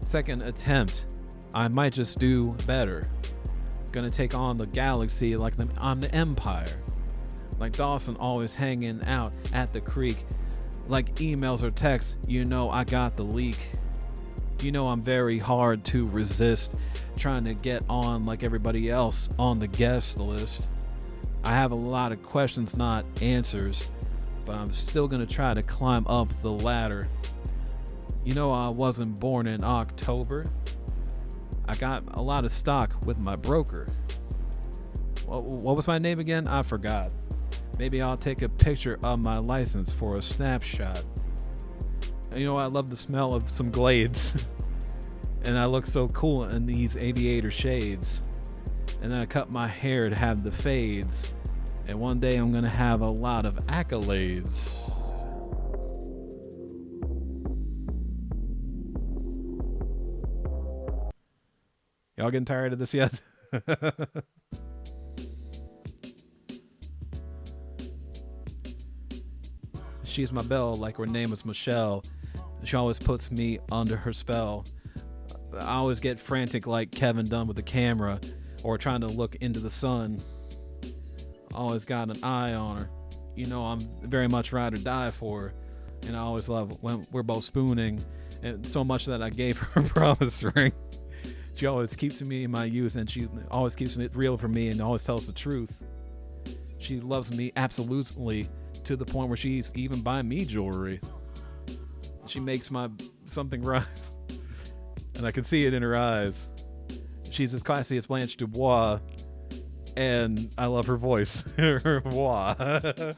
Second attempt, I might just do better. Gonna take on the galaxy like I'm the Empire. Like Dawson always hanging out at the creek. Like emails or texts, you know I got the leak. You know I'm very hard to resist. Trying to get on like everybody else on the guest list. I have a lot of questions, not answers. But I'm still gonna try to climb up the ladder. You know I wasn't born in October. I got a lot of stock with my broker. What was my name again? I forgot. Maybe I'll take a picture of my license for a snapshot. You know I love the smell of some Glades. And I look so cool in these aviator shades. And then I cut my hair to have the fades. And one day I'm gonna have a lot of accolades. Y'all getting tired of this yet? She's my belle, like her name is Michelle. She always puts me under her spell. I always get frantic like Kevin Dunn with the camera, or trying to look into the sun. Always got an eye on her. You know I'm very much ride or die for her. And I always love when we're both spooning, and so much that I gave her a promise ring. She always keeps me in my youth, and she always keeps it real for me and always tells the truth. She loves me absolutely to the point where she's even buying me jewelry. She makes my something rise, and I can see it in her eyes. She's as classy as Blanche Dubois, and I love her voice. Her voix. I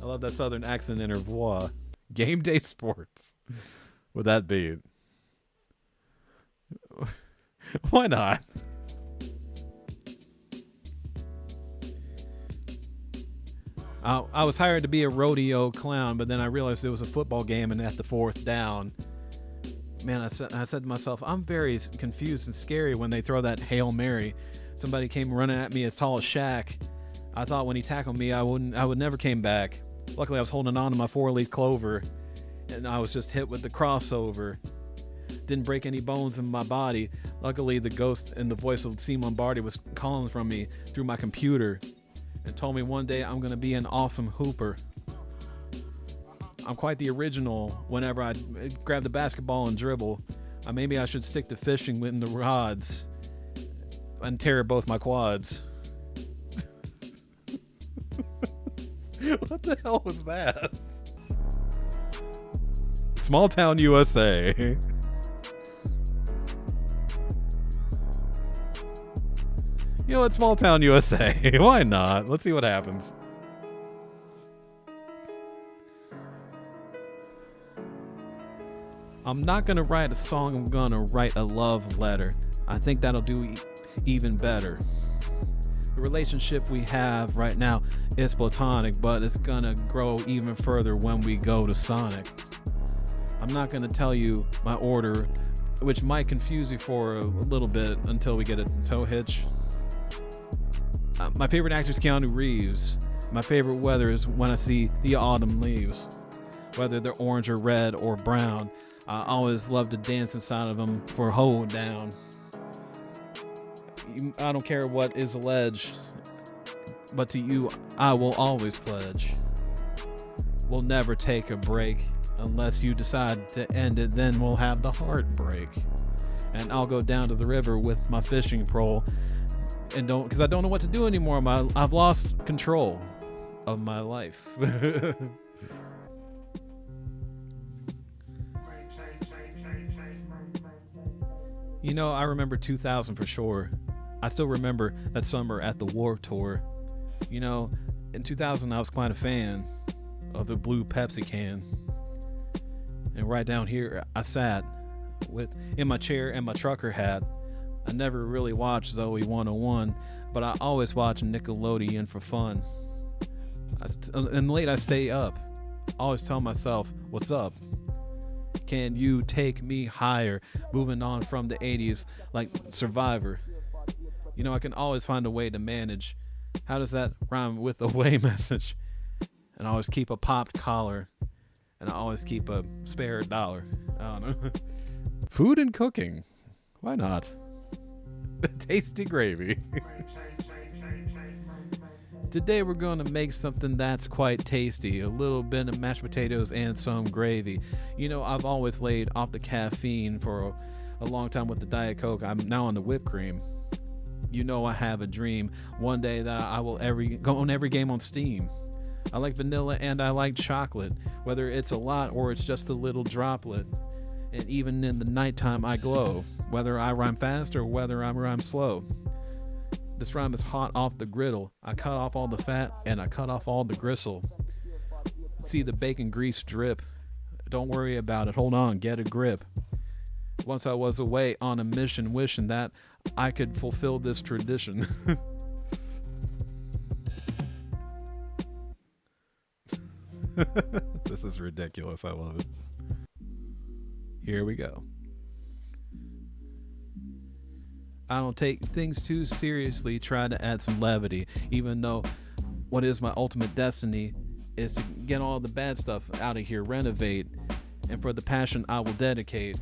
love that southern accent in her voix. Game day sports. With that beat. Why not? I was hired to be a rodeo clown, but then I realized it was a football game, and at the fourth down, man, I said to myself, I'm very confused and scary when they throw that Hail Mary. Somebody came running at me as tall as Shaq. I thought when he tackled me, I would never came back. Luckily, I was holding on to my 4-leaf clover, and I was just hit with the crossover. Didn't break any bones in my body. Luckily, the ghost and the voice of C. Lombardi was calling from me through my computer and told me one day I'm going to be an awesome hooper. I'm quite the original whenever I grab the basketball and dribble. Maybe I should stick to fishing with the rods and tear both my quads. What the hell was that? Small town USA. You know what? Small town USA. Why not? Let's see what happens. I'm not going to write a song. I'm going to write a love letter. I think that'll do even better. The relationship we have right now is platonic, but it's going to grow even further when we go to Sonic. I'm not going to tell you my order, which might confuse you for a little bit until we get a tow hitch. My favorite actor is Keanu Reeves. My favorite weather is when I see the autumn leaves. Whether they're orange or red or brown, I always love to dance inside of them for hold down. I don't care what is alleged, but to you I will always pledge. We'll never take a break unless you decide to end it, then we'll have the heartbreak. And I'll go down to the river with my fishing pole and because I don't know what to do anymore. I've lost control of my life. You know, I remember 2000 for sure. I still remember that summer at the Warped Tour. You know, in 2000 I was quite a fan of the blue Pepsi can. And right down here I sat in my chair and my trucker hat. I never really watched Zoe 101, but I always watched Nickelodeon for fun. And late I stay up. Always tell myself, what's up? Can you take me higher? Moving on from the 80s like Survivor. You know, I can always find a way to manage. How does that rhyme with away message? And I always keep a popped collar. And I always keep a spare dollar. I don't know. Food and cooking. Why not? Tasty gravy. Today we're going to make something that's quite tasty. A little bit of mashed potatoes and some gravy. You know, I've always laid off the caffeine for a long time with the Diet Coke. I'm now on the whipped cream. You know I have a dream one day that I will go on every game on Steam. I like vanilla and I like chocolate, whether it's a lot or it's just a little droplet. And even in the nighttime I glow, whether I rhyme fast or whether I rhyme slow. This rhyme is hot off the griddle. I cut off all the fat and I cut off all the gristle. See the bacon grease drip. Don't worry about it. Hold on, get a grip. Once I was away on a mission, wishing that I could fulfill this tradition. This is ridiculous. I love it. Here we go. I don't take things too seriously, try to add some levity, even though what is my ultimate destiny is to get all the bad stuff out of here, renovate, and for the passion I will dedicate.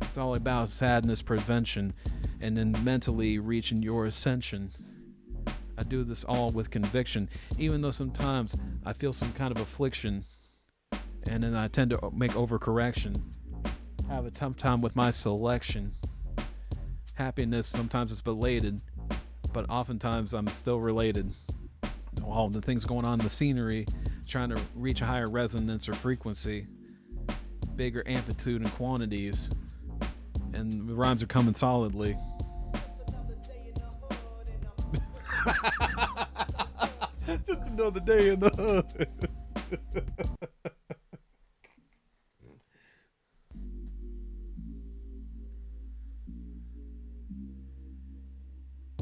It's all about sadness prevention and then mentally reaching your ascension. I do this all with conviction, even though sometimes I feel some kind of affliction, and then I tend to make overcorrection. Have a tough time with my selection. Happiness sometimes is belated, but oftentimes I'm still related. All the things going on in the scenery, trying to reach a higher resonance or frequency, bigger amplitude and quantities, and the rhymes are coming solidly. Just another day in the hood.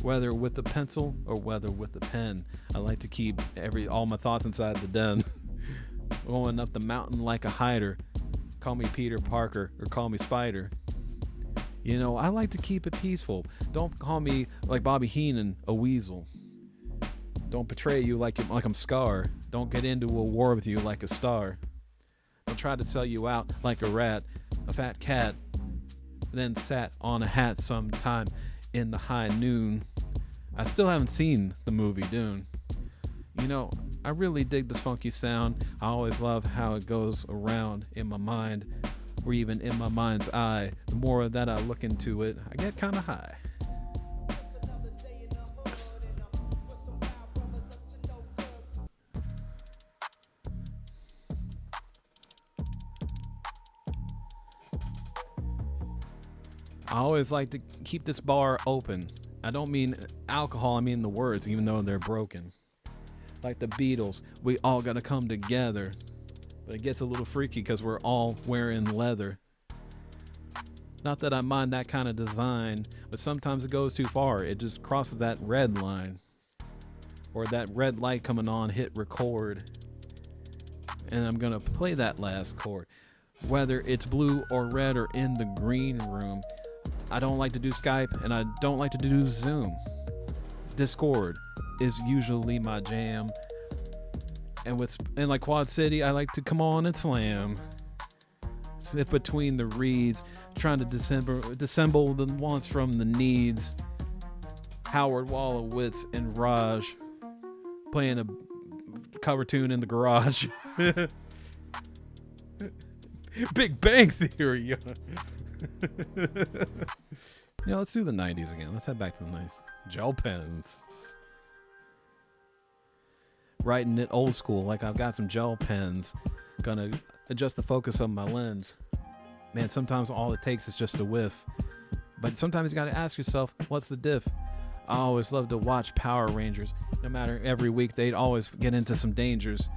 Whether with a pencil or whether with a pen, I like to keep all my thoughts inside the den. Going up the mountain like a hider. Call me Peter Parker or call me Spider. You know, I like to keep it peaceful. Don't call me like Bobby Heenan, a weasel. Don't betray you like I'm Scar. Don't get into a war with you like a star. Don't try to sell you out like a rat, a fat cat, then sat on a hat sometime in the high noon. I still haven't seen the movie Dune. You know, I really dig this funky sound. I always love how it goes around in my mind, or even in my mind's eye. The more that I look into it, I get kind of high. I always like to keep this bar open. I don't mean alcohol, I mean the words, even though they're broken. Like the Beatles, we all gotta come together. But it gets a little freaky because we're all wearing leather. Not that I mind that kind of design, but sometimes it goes too far. It just crosses that red line. Or that red light coming on, hit record. And I'm gonna play that last chord. Whether it's blue or red or in the green room. I don't like to do Skype and I don't like to do Zoom. Discord is usually my jam. And like Quad City, I like to come on and slam. Sit between the reeds, trying to dissemble the wants from the needs. Howard Wolowitz and Raj playing a cover tune in the garage. Big Bang Theory. Let's do the 90s again. Let's head back to the 90s. Gel pens. Writing it old school, like I've got some gel pens. Gonna adjust the focus of my lens. Man, sometimes all it takes is just a whiff. But sometimes you gotta ask yourself, what's the diff? I always love to watch Power Rangers. No matter every week, they'd always get into some dangers.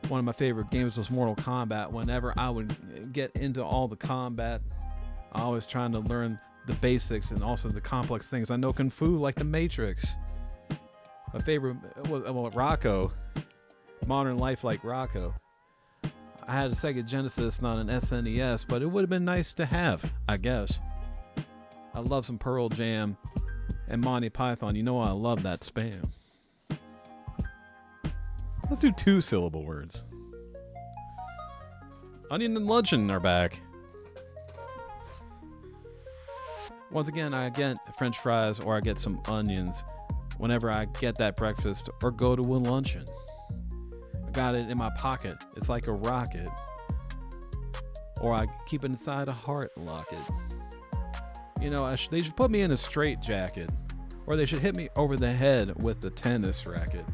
One of my favorite games was Mortal Kombat. Whenever I would get into all the combat, I always trying to learn the basics and also the complex things. I know Kung Fu like the Matrix. My favorite was Rocco. Modern life like Rocco. I had a Sega Genesis, not an SNES, but it would have been nice to have, I guess. I love some Pearl Jam and Monty Python. You know I love that spam. Let's do 2-syllable words. Onion and luncheon are back. Once again, I get French fries or I get some onions whenever I get that breakfast or go to a luncheon. I got it in my pocket. It's like a rocket. Or I keep it inside a heart locket. You know, they should put me in a straight jacket. Or they should hit me over the head with the tennis racket.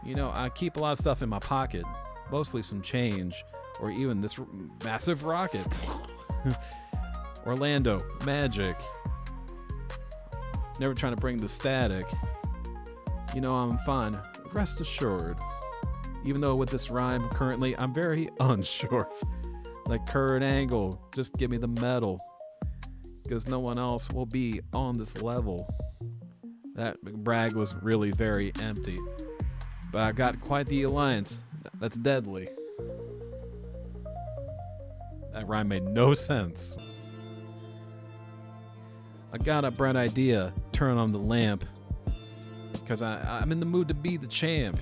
You know, I keep a lot of stuff in my pocket. Mostly some change. Or even this massive rocket. Orlando, magic. Never trying to bring the static. You know I'm fine. Rest assured. Even though with this rhyme currently I'm very unsure. Like Kurt Angle, just give me the medal. Because no one else will be on this level. That brag was really very empty. But I got quite the alliance. That's deadly. That rhyme made no sense. I got a bright idea. Turn on the lamp. Because I'm in the mood to be the champ.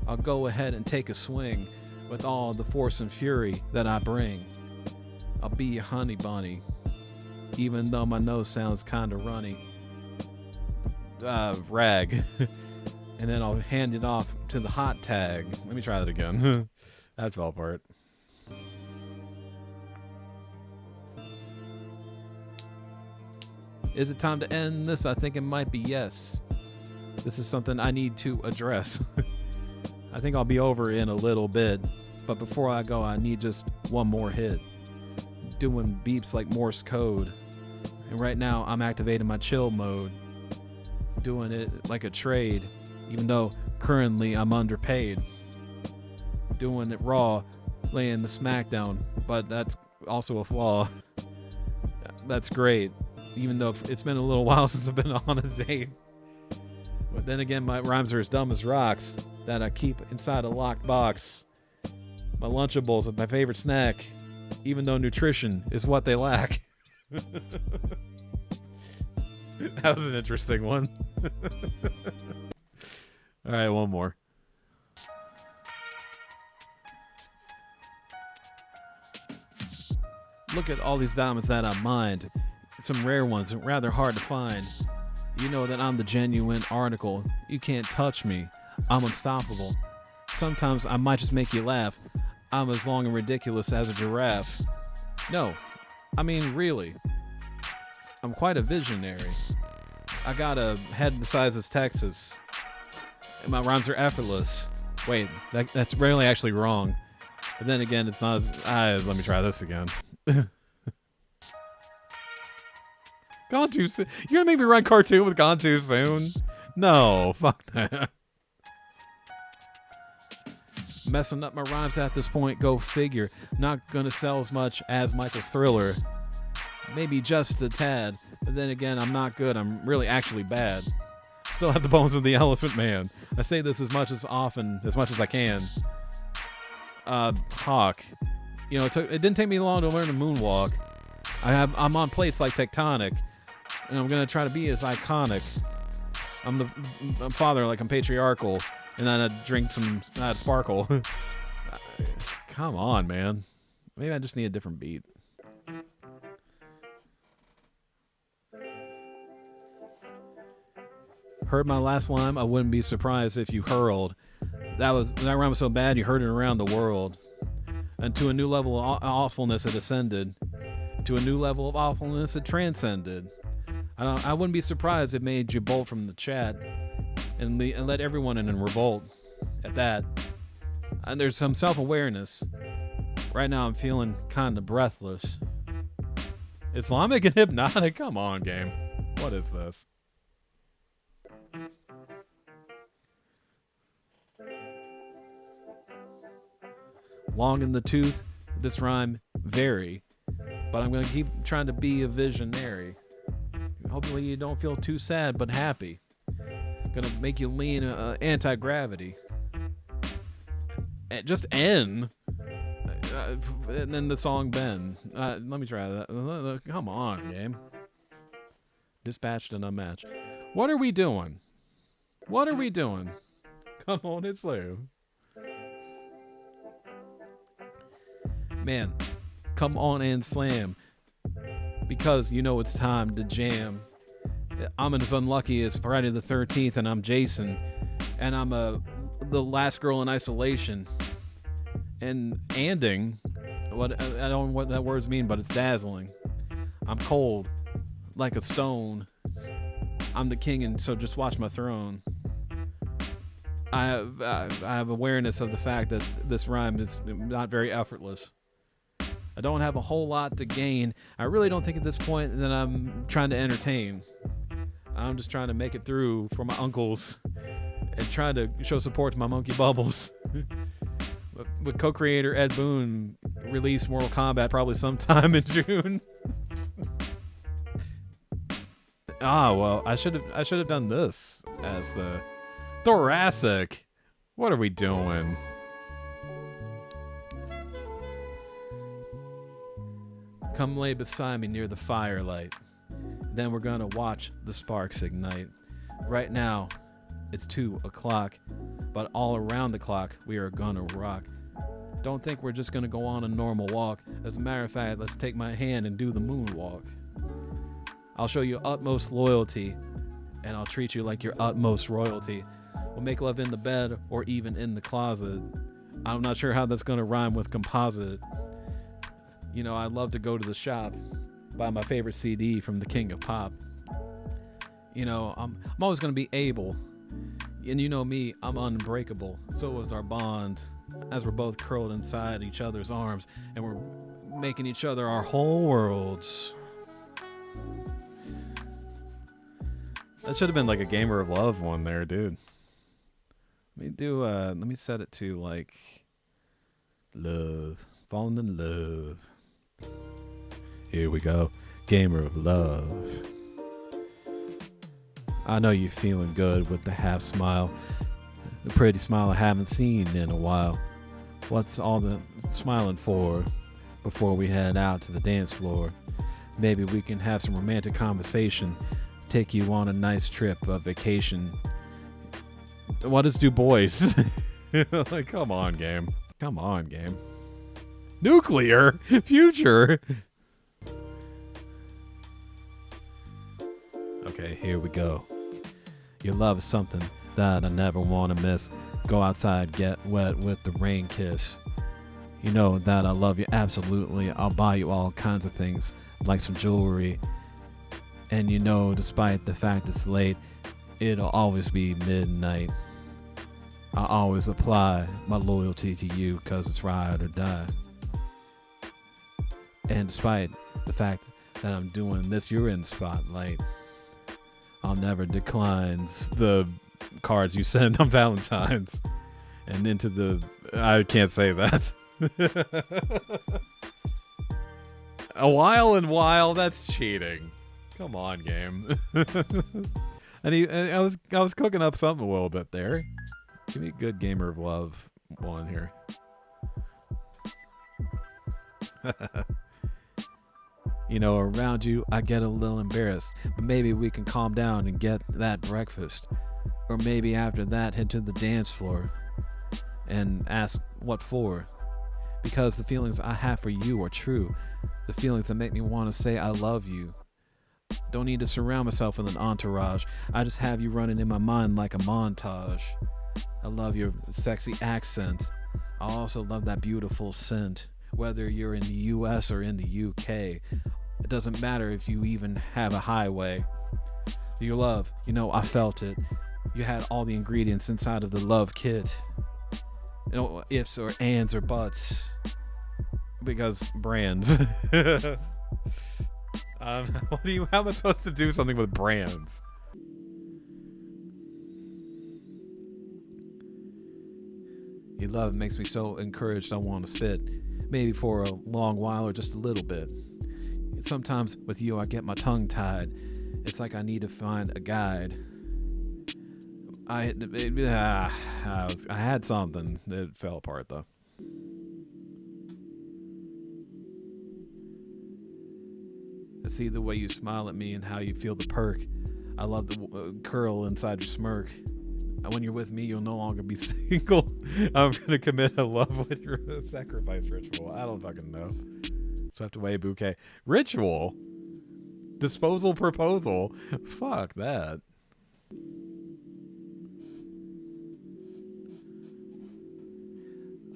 I'll go ahead and take a swing with all the force and fury that I bring. I'll be a honey bunny. Even though my nose sounds kinda runny. Rag. And then I'll hand it off to the hot tag. Let me try that again. That fell apart. Is it time to end this? I think it might be yes. This is something I need to address. I think I'll be over in a little bit. But before I go, I need just one more hit. Doing beeps like Morse code. And right now, I'm activating my chill mode. Doing it like a trade. Even though currently I'm underpaid. Doing it raw. Laying the smackdown. But that's also a flaw. That's great. Even though it's been a little while since I've been on a date. But then again, my rhymes are as dumb as rocks that I keep inside a locked box. My Lunchables are my favorite snack, even though nutrition is what they lack. That was an interesting one. All right, one more. Look at all these diamonds that I mined. Some rare ones, rather hard to find. You know that I'm the genuine article. You can't touch me. I'm unstoppable. Sometimes I might just make you laugh. I'm as long and ridiculous as a giraffe. No, I mean really. I'm quite a visionary. I got a head the size of Texas. And my rhymes are effortless. Wait, that's really actually wrong. But then again, it's not as... let me try this again. Gone too soon. You're gonna make me run cartoon with Gone Too Soon? No, fuck that. Messing up my rhymes at this point, go figure. Not gonna sell as much as Michael's Thriller. Maybe just a tad. But then again, I'm not good. I'm really actually bad. Still have the bones of the Elephant Man. I say this as much as I can. Hawk. You know, it didn't take me long to learn to moonwalk. I'm on plates like tectonic. And I'm gonna try to be as iconic. I'm father, like I'm patriarchal, and then I drink some sparkle. Come on, man. Maybe I just need a different beat. Heard my last line? I wouldn't be surprised if you hurled. That rhyme was so bad you heard it around the world. And to a new level of awfulness it ascended. To a new level of awfulness it transcended. I wouldn't be surprised if it made you bolt from the chat and let everyone in revolt at that. And there's some self-awareness. Right now I'm feeling kind of breathless. Islamic and hypnotic? Come on, game. What is this? Long in the tooth, this rhyme, very. But I'm going to keep trying to be a visionary. Hopefully you don't feel too sad, but happy. Gonna make you lean anti-gravity. Just N. And then the song Ben. Let me try that. Come on, game. Dispatched and unmatched. What are we doing? What are we doing? Come on, it's Lou. Man, come on and slam. Because you know it's time to jam. I'm as unlucky as Friday the 13th, and I'm Jason. And I'm the last girl in isolation. And anding. What I don't know what that words mean, but it's dazzling. I'm cold, like a stone. I'm the king, and so just watch my throne. I have awareness of the fact that this rhyme is not very effortless. I don't have a whole lot to gain. I really don't think at this point that I'm trying to entertain. I'm just trying to make it through for my uncles and trying to show support to my monkey bubbles. But co-creator Ed Boon released Mortal Kombat probably sometime in June. Well, I should have done this as the thoracic. What are we doing? Come lay beside me near the firelight. Then we're gonna watch the sparks ignite. Right now, it's 2 o'clock, but all around the clock, we are gonna rock. Don't think we're just gonna go on a normal walk. As a matter of fact, let's take my hand and do the moonwalk. I'll show you utmost loyalty, and I'll treat you like your utmost royalty. We'll make love in the bed or even in the closet. I'm not sure how that's gonna rhyme with composite. You know, I love to go to the shop, buy my favorite CD from the King of Pop. You know, I'm always gonna be able, and you know me, I'm unbreakable. So is our bond, as we're both curled inside each other's arms, and we're making each other our whole worlds. That should have been like a Gamer of Love one there, dude. Let me set it to like love, falling in love. Here we go, Gamer of Love. I know you're feeling good with the half smile, the pretty smile I haven't seen in a while. What's all the smiling for before we head out to the dance floor? Maybe we can have some romantic conversation, take you on a nice trip, a vacation. What is Du Bois? Like, come on, game. Come on, game. Nuclear future. Okay, here we go. Your love is something that I never want to miss. Go outside, get wet with the rain kiss. You know that I love you absolutely. I'll buy you all kinds of things, like some jewelry. And you know, despite the fact it's late, it'll always be midnight. I always apply my loyalty to you, 'cause it's ride or die. And despite the fact that I'm doing this, you're in the spotlight. I'll never decline the cards you send on Valentine's. And into the... I can't say that. A while and while, that's cheating. Come on, game. I was cooking up something a little bit there. Give me a good Gamer of Love one here. You know, around you, I get a little embarrassed, but maybe we can calm down and get that breakfast. Or maybe after that, head to the dance floor and ask what for. Because the feelings I have for you are true. The feelings that make me want to say I love you. Don't need to surround myself with an entourage. I just have you running in my mind like a montage. I love your sexy accent. I also love that beautiful scent. Whether you're in the US or in the UK, it doesn't matter if you even have a highway. Your love, you know, I felt it. You had all the ingredients inside of the love kit. No ifs or ands or buts. Because brands. How am I supposed to do something with brands? Your love makes me so encouraged I want to spit. Maybe for a long while or just a little bit. Sometimes with you I get my tongue tied. It's like I need to find a guide. I had something. It fell apart though. I see the way you smile at me and how you feel the perk. I love the curl inside your smirk. And when you're with me, you'll no longer be single. I'm gonna commit a love with your sacrifice ritual. I don't fucking know. Swept away bouquet ritual. Disposal proposal. Fuck that.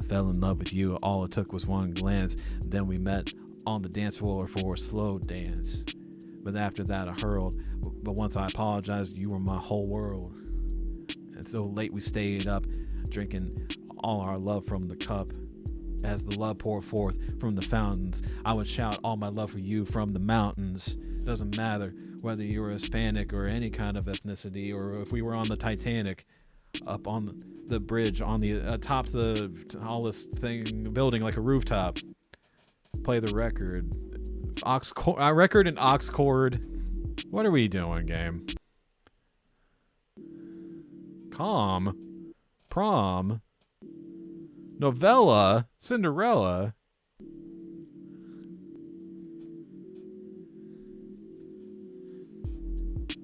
I fell in love with you. All it took was one glance. Then we met on the dance floor for a slow dance. But after that, I hurled. But once I apologized, you were my whole world. And so late we stayed up, drinking all our love from the cup. As the love poured forth from the fountains, I would shout all my love for you from the mountains. Doesn't matter whether you were Hispanic or any kind of ethnicity, or if we were on the Titanic, up on the bridge, on the atop the tallest thing building like a rooftop. Play the record. Record and aux cord. What are we doing, game? Calm. Prom. Novella. Cinderella.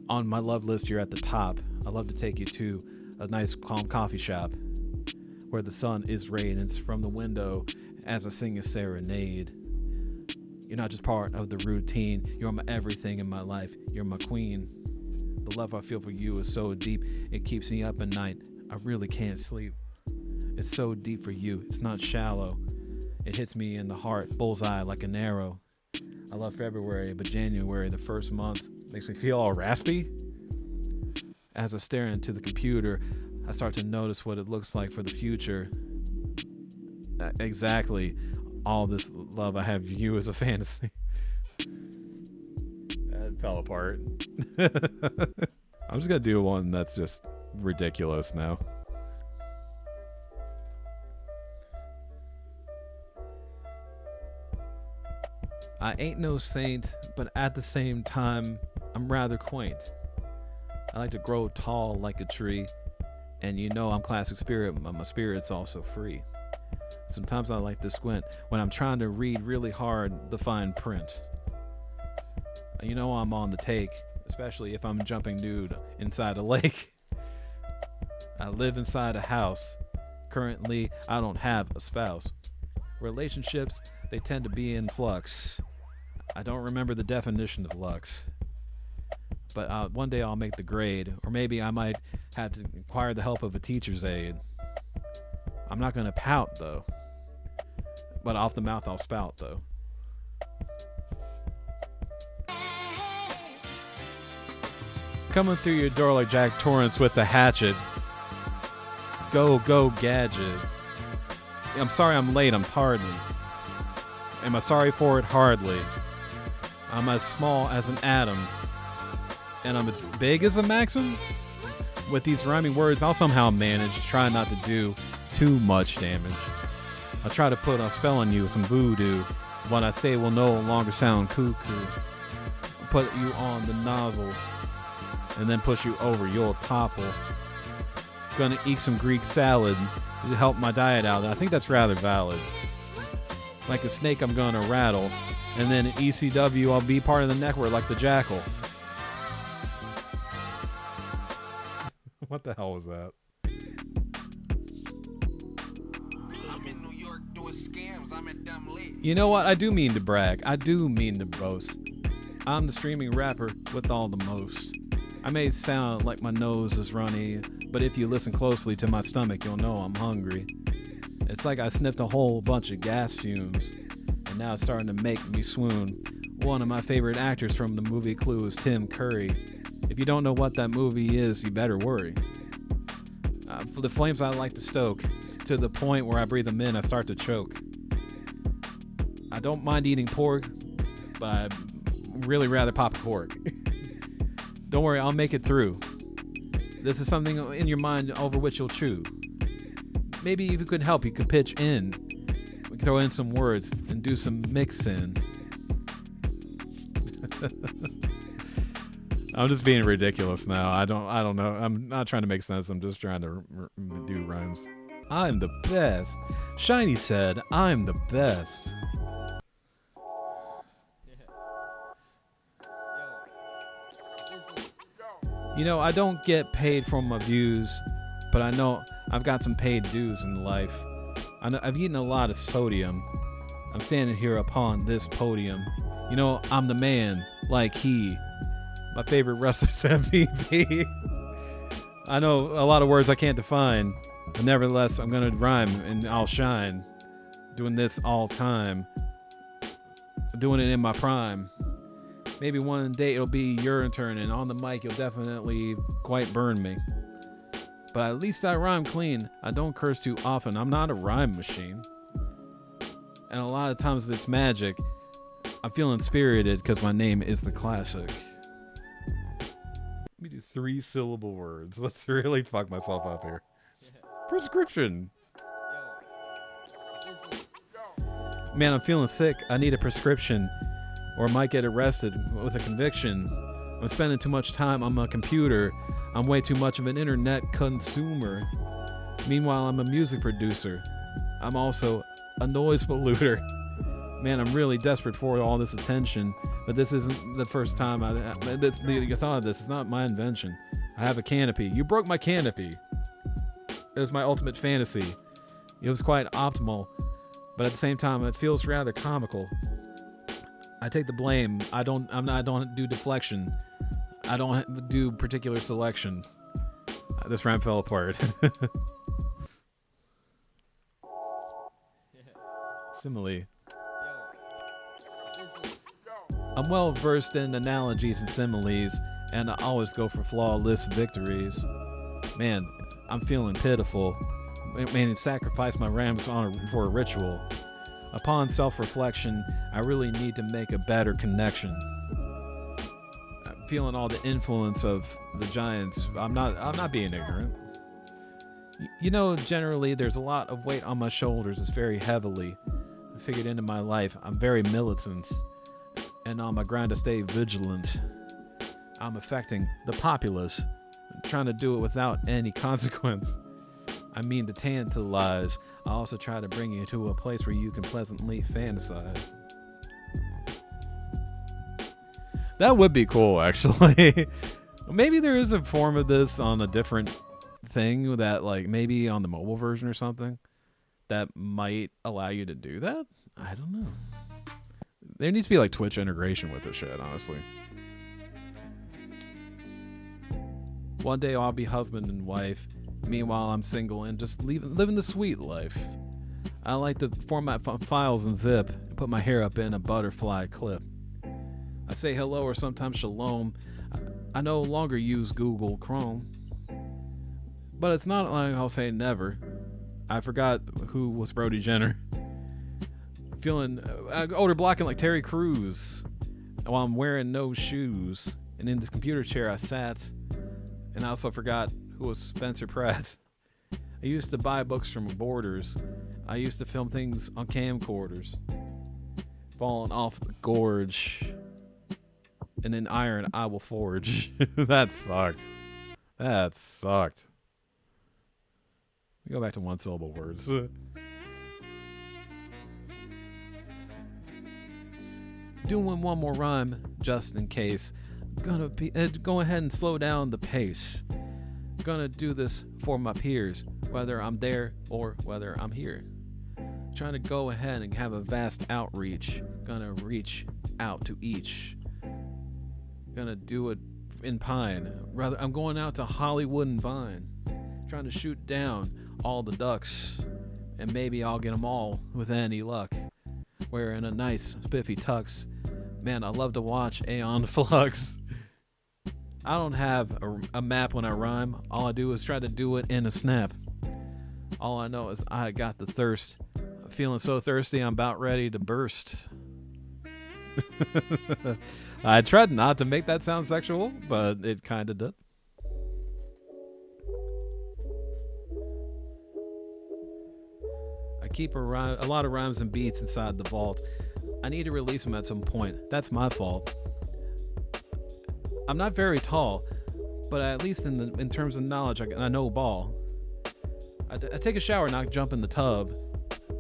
On my love list, you're at the top. I love to take you to a nice calm coffee shop where the sun is radiance from the window as I sing a serenade. You're not just part of the routine. You're my everything in my life. You're my queen. The love I feel for you is so deep. It keeps me up at night. I really can't sleep. It's so deep for you. It's not shallow. It hits me in the heart, bullseye like an arrow. I love February, but January, the first month, makes me feel all raspy. As I stare into the computer, I start to notice what it looks like for the future. Exactly. All this love I have for you is a fantasy. That fell apart. I'm just gonna do one that's just ridiculous now. I ain't no saint, but at the same time, I'm rather quaint. I like to grow tall like a tree, and you know I'm classic spirit, but my spirit's also free. Sometimes I like to squint when I'm trying to read really hard the fine print. You know I'm on the take, especially if I'm jumping nude inside a lake. I live inside a house. Currently, I don't have a spouse. Relationships, they tend to be in flux. I don't remember the definition of lux. But one day I'll make the grade, or maybe I might have to acquire the help of a teacher's aide. I'm not gonna pout though. But off the mouth I'll spout though. Coming through your door like Jack Torrance with a hatchet. Go, go, gadget. I'm sorry I'm late, I'm tardy. Am I sorry for it? Hardly. I'm as small as an atom. And I'm as big as a maxim? With these rhyming words, I'll somehow manage to try not to do too much damage. I'll try to put a spell on you with some voodoo. What I say will no longer sound cuckoo. Put you on the nozzle and then push you over. You'll topple. Gonna eat some Greek salad to help my diet out. I think that's rather valid. Like a snake, I'm gonna rattle. And then in ECW, I'll be part of the network like the jackal. What the hell was that? I'm in New York doing scams. I'm at dumb late. You know what? I do mean to brag. I do mean to boast. I'm the streaming rapper with all the most. I may sound like my nose is runny, but if you listen closely to my stomach, you'll know I'm hungry. It's like I sniffed a whole bunch of gas fumes, and now it's starting to make me swoon. One of my favorite actors from the movie Clue is Tim Curry. If you don't know what that movie is, you better worry. For the flames I like to stoke, to the point where I breathe them in, I start to choke. I don't mind eating pork, but I'd really rather pop a cork. Don't worry, I'll make it through. This is something in your mind over which you'll chew. Maybe if you could help, you could pitch in. We could throw in some words and do some mixing. I'm just being ridiculous now. I don't know. I'm not trying to make sense. I'm just trying to do rhymes. I'm the best. Shiny said, I'm the best. You know, I don't get paid for my views, but I know I've got some paid dues in life. I've eaten a lot of sodium. I'm standing here upon this podium. You know, I'm the man, like he. My favorite wrestler's MVP. I know a lot of words I can't define, but nevertheless, I'm going to rhyme and I'll shine. Doing this all time. Doing it in my prime. Maybe one day it'll be your turn, and on the mic you'll definitely quite burn me. But at least I rhyme clean. I don't curse too often. I'm not a rhyme machine. And a lot of times it's magic. I'm feeling spirited because my name is the classic. Let me do 3-syllable words. Let's really fuck myself up here. Prescription. Man, I'm feeling sick. I need a prescription. Or I might get arrested with a conviction. I'm spending too much time on my computer. I'm way too much of an internet consumer. Meanwhile, I'm a music producer. I'm also a noise polluter. Man, I'm really desperate for all this attention, but this isn't the first time you thought of this. It's not my invention. I have a canopy. You broke my canopy. It was my ultimate fantasy. It was quite optimal, but at the same time, it feels rather comical. I take the blame. I don't do deflection. I don't do particular selection. This rhyme fell apart. Simile. I'm well versed in analogies and similes, and I always go for flawless victories. Man, I'm feeling pitiful. Man, sacrifice my rhymes for a ritual. Upon self-reflection, I really need to make a better connection. I'm feeling all the influence of the giants. I'm not being ignorant. You know, generally, there's a lot of weight on my shoulders. It's very heavily figured into my life. I'm very militant, and on my grind to stay vigilant. I'm affecting the populace. I'm trying to do it without any consequence. I mean to tantalize. I also try to bring you to a place where you can pleasantly fantasize. That would be cool, actually. Maybe there is a form of this on a different thing that, like, maybe on the mobile version or something that might allow you to do that. I don't know. There needs to be like Twitch integration with this shit, honestly. One day I'll be husband and wife. Meanwhile, I'm single and just living the sweet life. I like to format files in zip and put my hair up in a butterfly clip. I say hello or sometimes shalom. I no longer use Google Chrome. But it's not like I'll say never. I forgot who was Brody Jenner. Feeling older blocking like Terry Crews while I'm wearing no shoes. And in this computer chair I sat. And I also forgot who was Spencer Pratt. I used to buy books from Borders. I used to film things on camcorders. Falling off the gorge. And in iron I will forge. That sucked. That sucked. We go back to 1-syllable words. Doing one more rhyme just in case. Gonna be go ahead and slow down the pace. Gonna do this for my peers, whether I'm there or whether I'm here. Trying to go ahead and have a vast outreach. Gonna reach out to each. Gonna do it in Pine. Rather, I'm going out to Hollywood and Vine. Trying to shoot down all the ducks. And maybe I'll get them all with any luck. Wearing a nice spiffy tux. Man, I love to watch Aeon Flux. I don't have a map when I rhyme. All I do is try to do it in a snap. All I know is I got the thirst. I'm feeling so thirsty, I'm about ready to burst. I tried not to make that sound sexual, but it kind of did. I keep a lot of rhymes and beats inside the vault. I need to release them at some point. That's my fault. I'm not very tall, but at least in terms of knowledge, I know ball. I take a shower and I jump in the tub,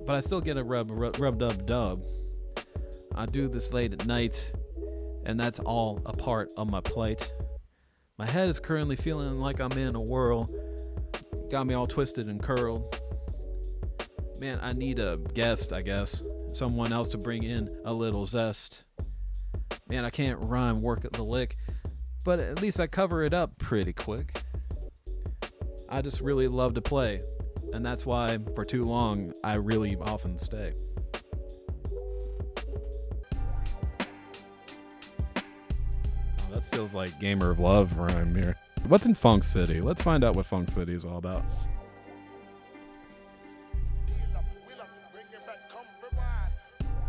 but I still get a rubbed up dub. I do this late at night, and that's all a part of my plate. My head is currently feeling like I'm in a whirl. Got me all twisted and curled. Man, I need a guest, I guess. Someone else to bring in a little zest. Man, I can't rhyme work at the lick, but at least I cover it up pretty quick. I just really love to play, and that's why for too long I really often stay. Oh, that feels like Gamer of Love rhyme here. What's in Funk City? Let's find out what Funk City is all about.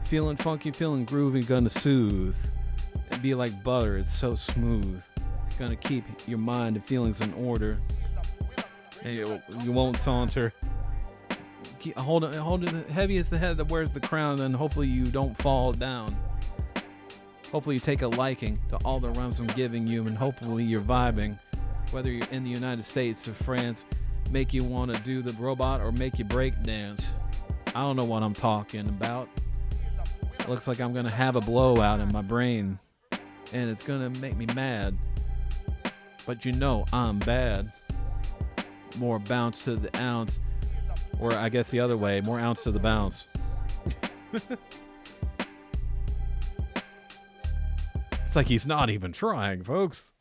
Feeling funky, feeling groovy, gonna soothe. And be like butter, it's so smooth. Gonna keep your mind and feelings in order. And you won't saunter. Hold it heavy as the head that wears the crown, and hopefully you don't fall down. Hopefully you take a liking to all the rhymes I'm giving you, and hopefully you're vibing. Whether you're in the United States or France, make you want to do the robot or make you break dance. I don't know what I'm talking about. Looks like I'm gonna have a blowout in my brain, and it's gonna make me mad. But you know I'm bad. More bounce to the ounce, or I guess the other way, more ounce to the bounce. It's like he's not even trying, folks.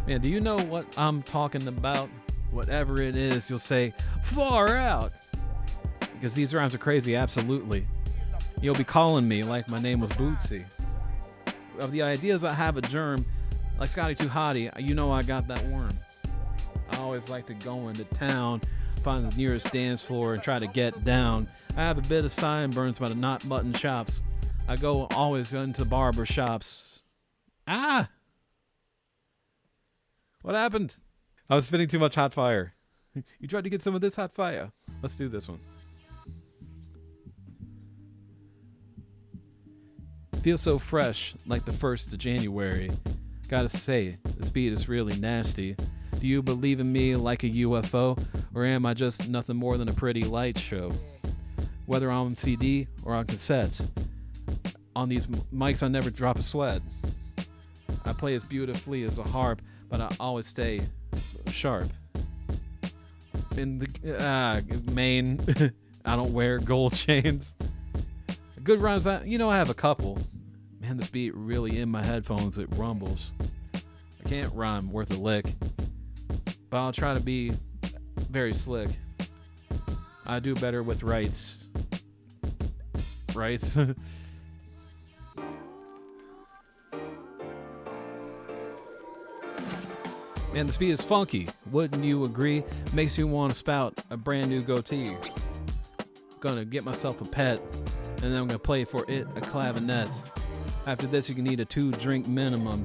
Man, do you know what I'm talking about? Whatever it is, you'll say, far out. Because these rhymes are crazy, absolutely. You'll be calling me like my name was Bootsy. Of the ideas I have a germ, like Scotty Too Hottie, you know I got that worm. I always like to go into town, find the nearest dance floor and try to get down. I have a bit of sideburns by the not button chops. I go always into barber shops. Ah! What happened? I was spinning too much hot fire. You tried to get some of this hot fire. Let's do this one. Feels so fresh, like the 1st of January. Gotta say, this beat is really nasty. Do you believe in me like a UFO? Or am I just nothing more than a pretty light show? Whether on CD or on cassettes, on these mics I never drop a sweat. I play as beautifully as a harp, but I always stay sharp. In the Maine, I don't wear gold chains. Good rhymes, I have a couple. Man, this beat really in my headphones, it rumbles. I can't rhyme worth a lick, but I'll try to be very slick. I do better with rights. Rights? Man, this beat is funky, wouldn't you agree? Makes you want to spout a brand new goatee. Gonna get myself a pet, and then I'm gonna play for it a clavinet. After this, you can need a 2-drink minimum.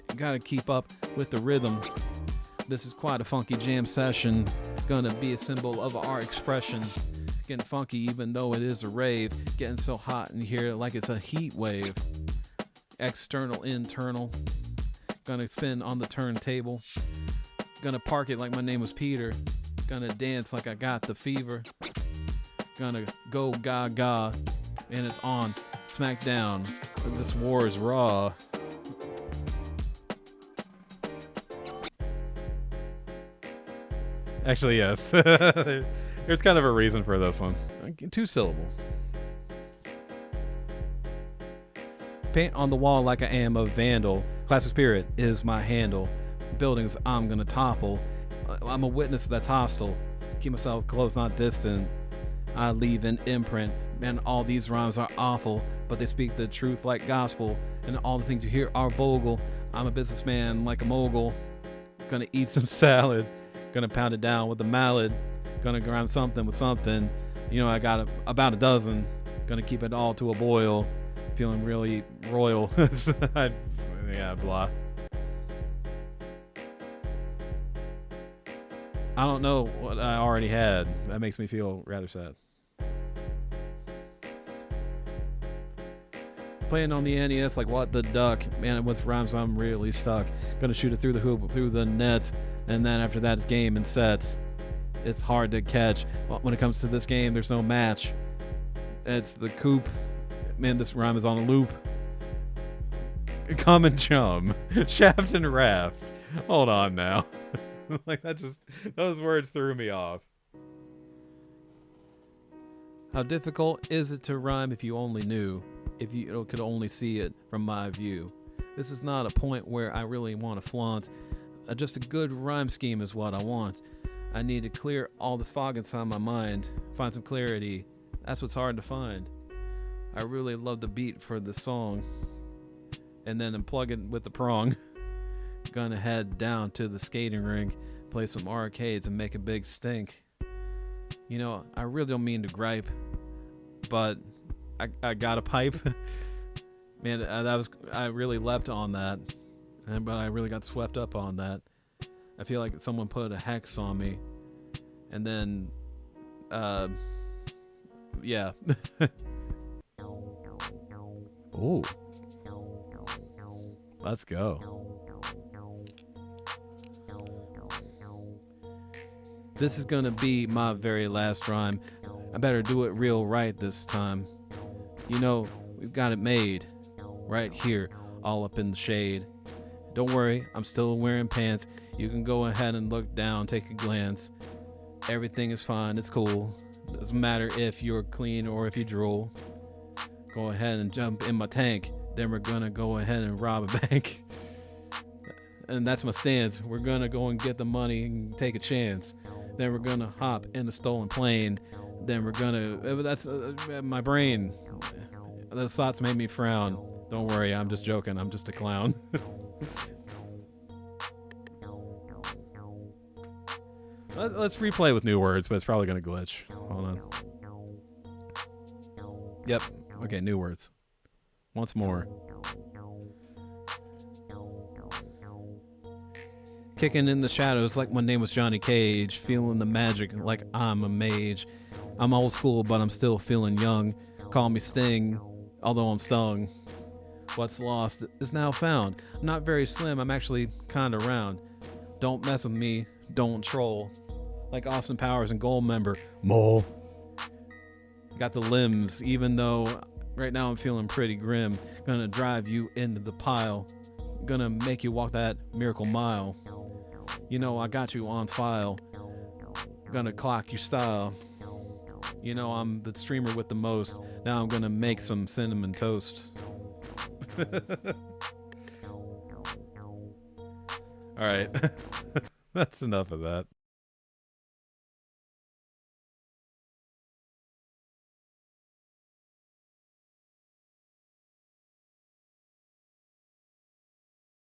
You gotta keep up with the rhythm. This is quite a funky jam session. Gonna be a symbol of our expression. Getting funky even though it is a rave. Getting so hot in here like it's a heat wave. External, internal. Gonna spin on the turntable. Gonna park it like my name was Peter. Gonna dance like I got the fever. Gonna go gaga. And it's on SmackDown. This war is raw. Actually, yes. There's kind of a reason for this one. 2-syllable. Paint on the wall like I am a vandal. Classic spirit is my handle. Buildings I'm gonna topple. I'm a witness that's hostile. Keep myself close, not distant. I leave an imprint. Man, all these rhymes are awful, but they speak the truth like gospel. And all the things you hear are vocal. I'm a businessman like a mogul. Gonna eat some salad. Gonna pound it down with a mallet. Gonna grind something with something. I got about a dozen. Gonna keep it all to a boil. Feeling really royal. Yeah, blah. I don't know what I already had. That makes me feel rather sad. Playing on the NES like what the duck. Man, with rhymes I'm really stuck. Gonna shoot it through the hoop, through the net, and then after that it's game and set. It's hard to catch. Well, when it comes to this game, there's no match. It's the coop. Man, this rhyme is on a loop. Common chum. Shaft and raft. Hold on now. Like that just, those words threw me off. How difficult is it to rhyme if you only knew? If you could only see it from my view. This is not a point where I really want to flaunt. Just a good rhyme scheme is what I want. I need to clear all this fog inside my mind. Find some clarity. That's what's hard to find. I really love the beat for the song. And then I'm plugging with the prong. Gonna head down to the skating rink, play some arcades and make a big stink. You know, I really don't mean to gripe, but I got a pipe. Man, I really leapt on that, but I really got swept up on that. I feel like someone put a hex on me, and then, yeah. Ooh. Let's go. This is gonna be my very last rhyme. I better do it real right this time. You know, we've got it made. Right here, all up in the shade. Don't worry, I'm still wearing pants. You can go ahead and look down, take a glance. Everything is fine, it's cool. Doesn't matter if you're clean or if you drool. Go ahead and jump in my tank. Then we're gonna go ahead and rob a bank. And that's my stance. We're gonna go and get the money and take a chance. Then we're gonna hop in the stolen plane. Then we're gonna, that's my brain. Those thoughts made me frown. Don't worry, I'm just joking. I'm just a clown. Let's replay with new words, but it's probably gonna glitch. Hold on. Yep. Okay, new words. Once more. Kicking in the shadows like my name was Johnny Cage. Feeling the magic like I'm a mage. I'm old school, but I'm still feeling young. Call me Sting, although I'm stung. What's lost is now found. I'm not very slim, I'm actually kinda round. Don't mess with me, don't troll. Like Austin Powers and Goldmember. Mole. Got the limbs, even though right now I'm feeling pretty grim. Gonna drive you into the pile. Gonna make you walk that miracle mile. You know I got you on file. Gonna clock your style. You know I'm the streamer with the most. Now I'm gonna make some cinnamon toast. Alright. That's enough of that.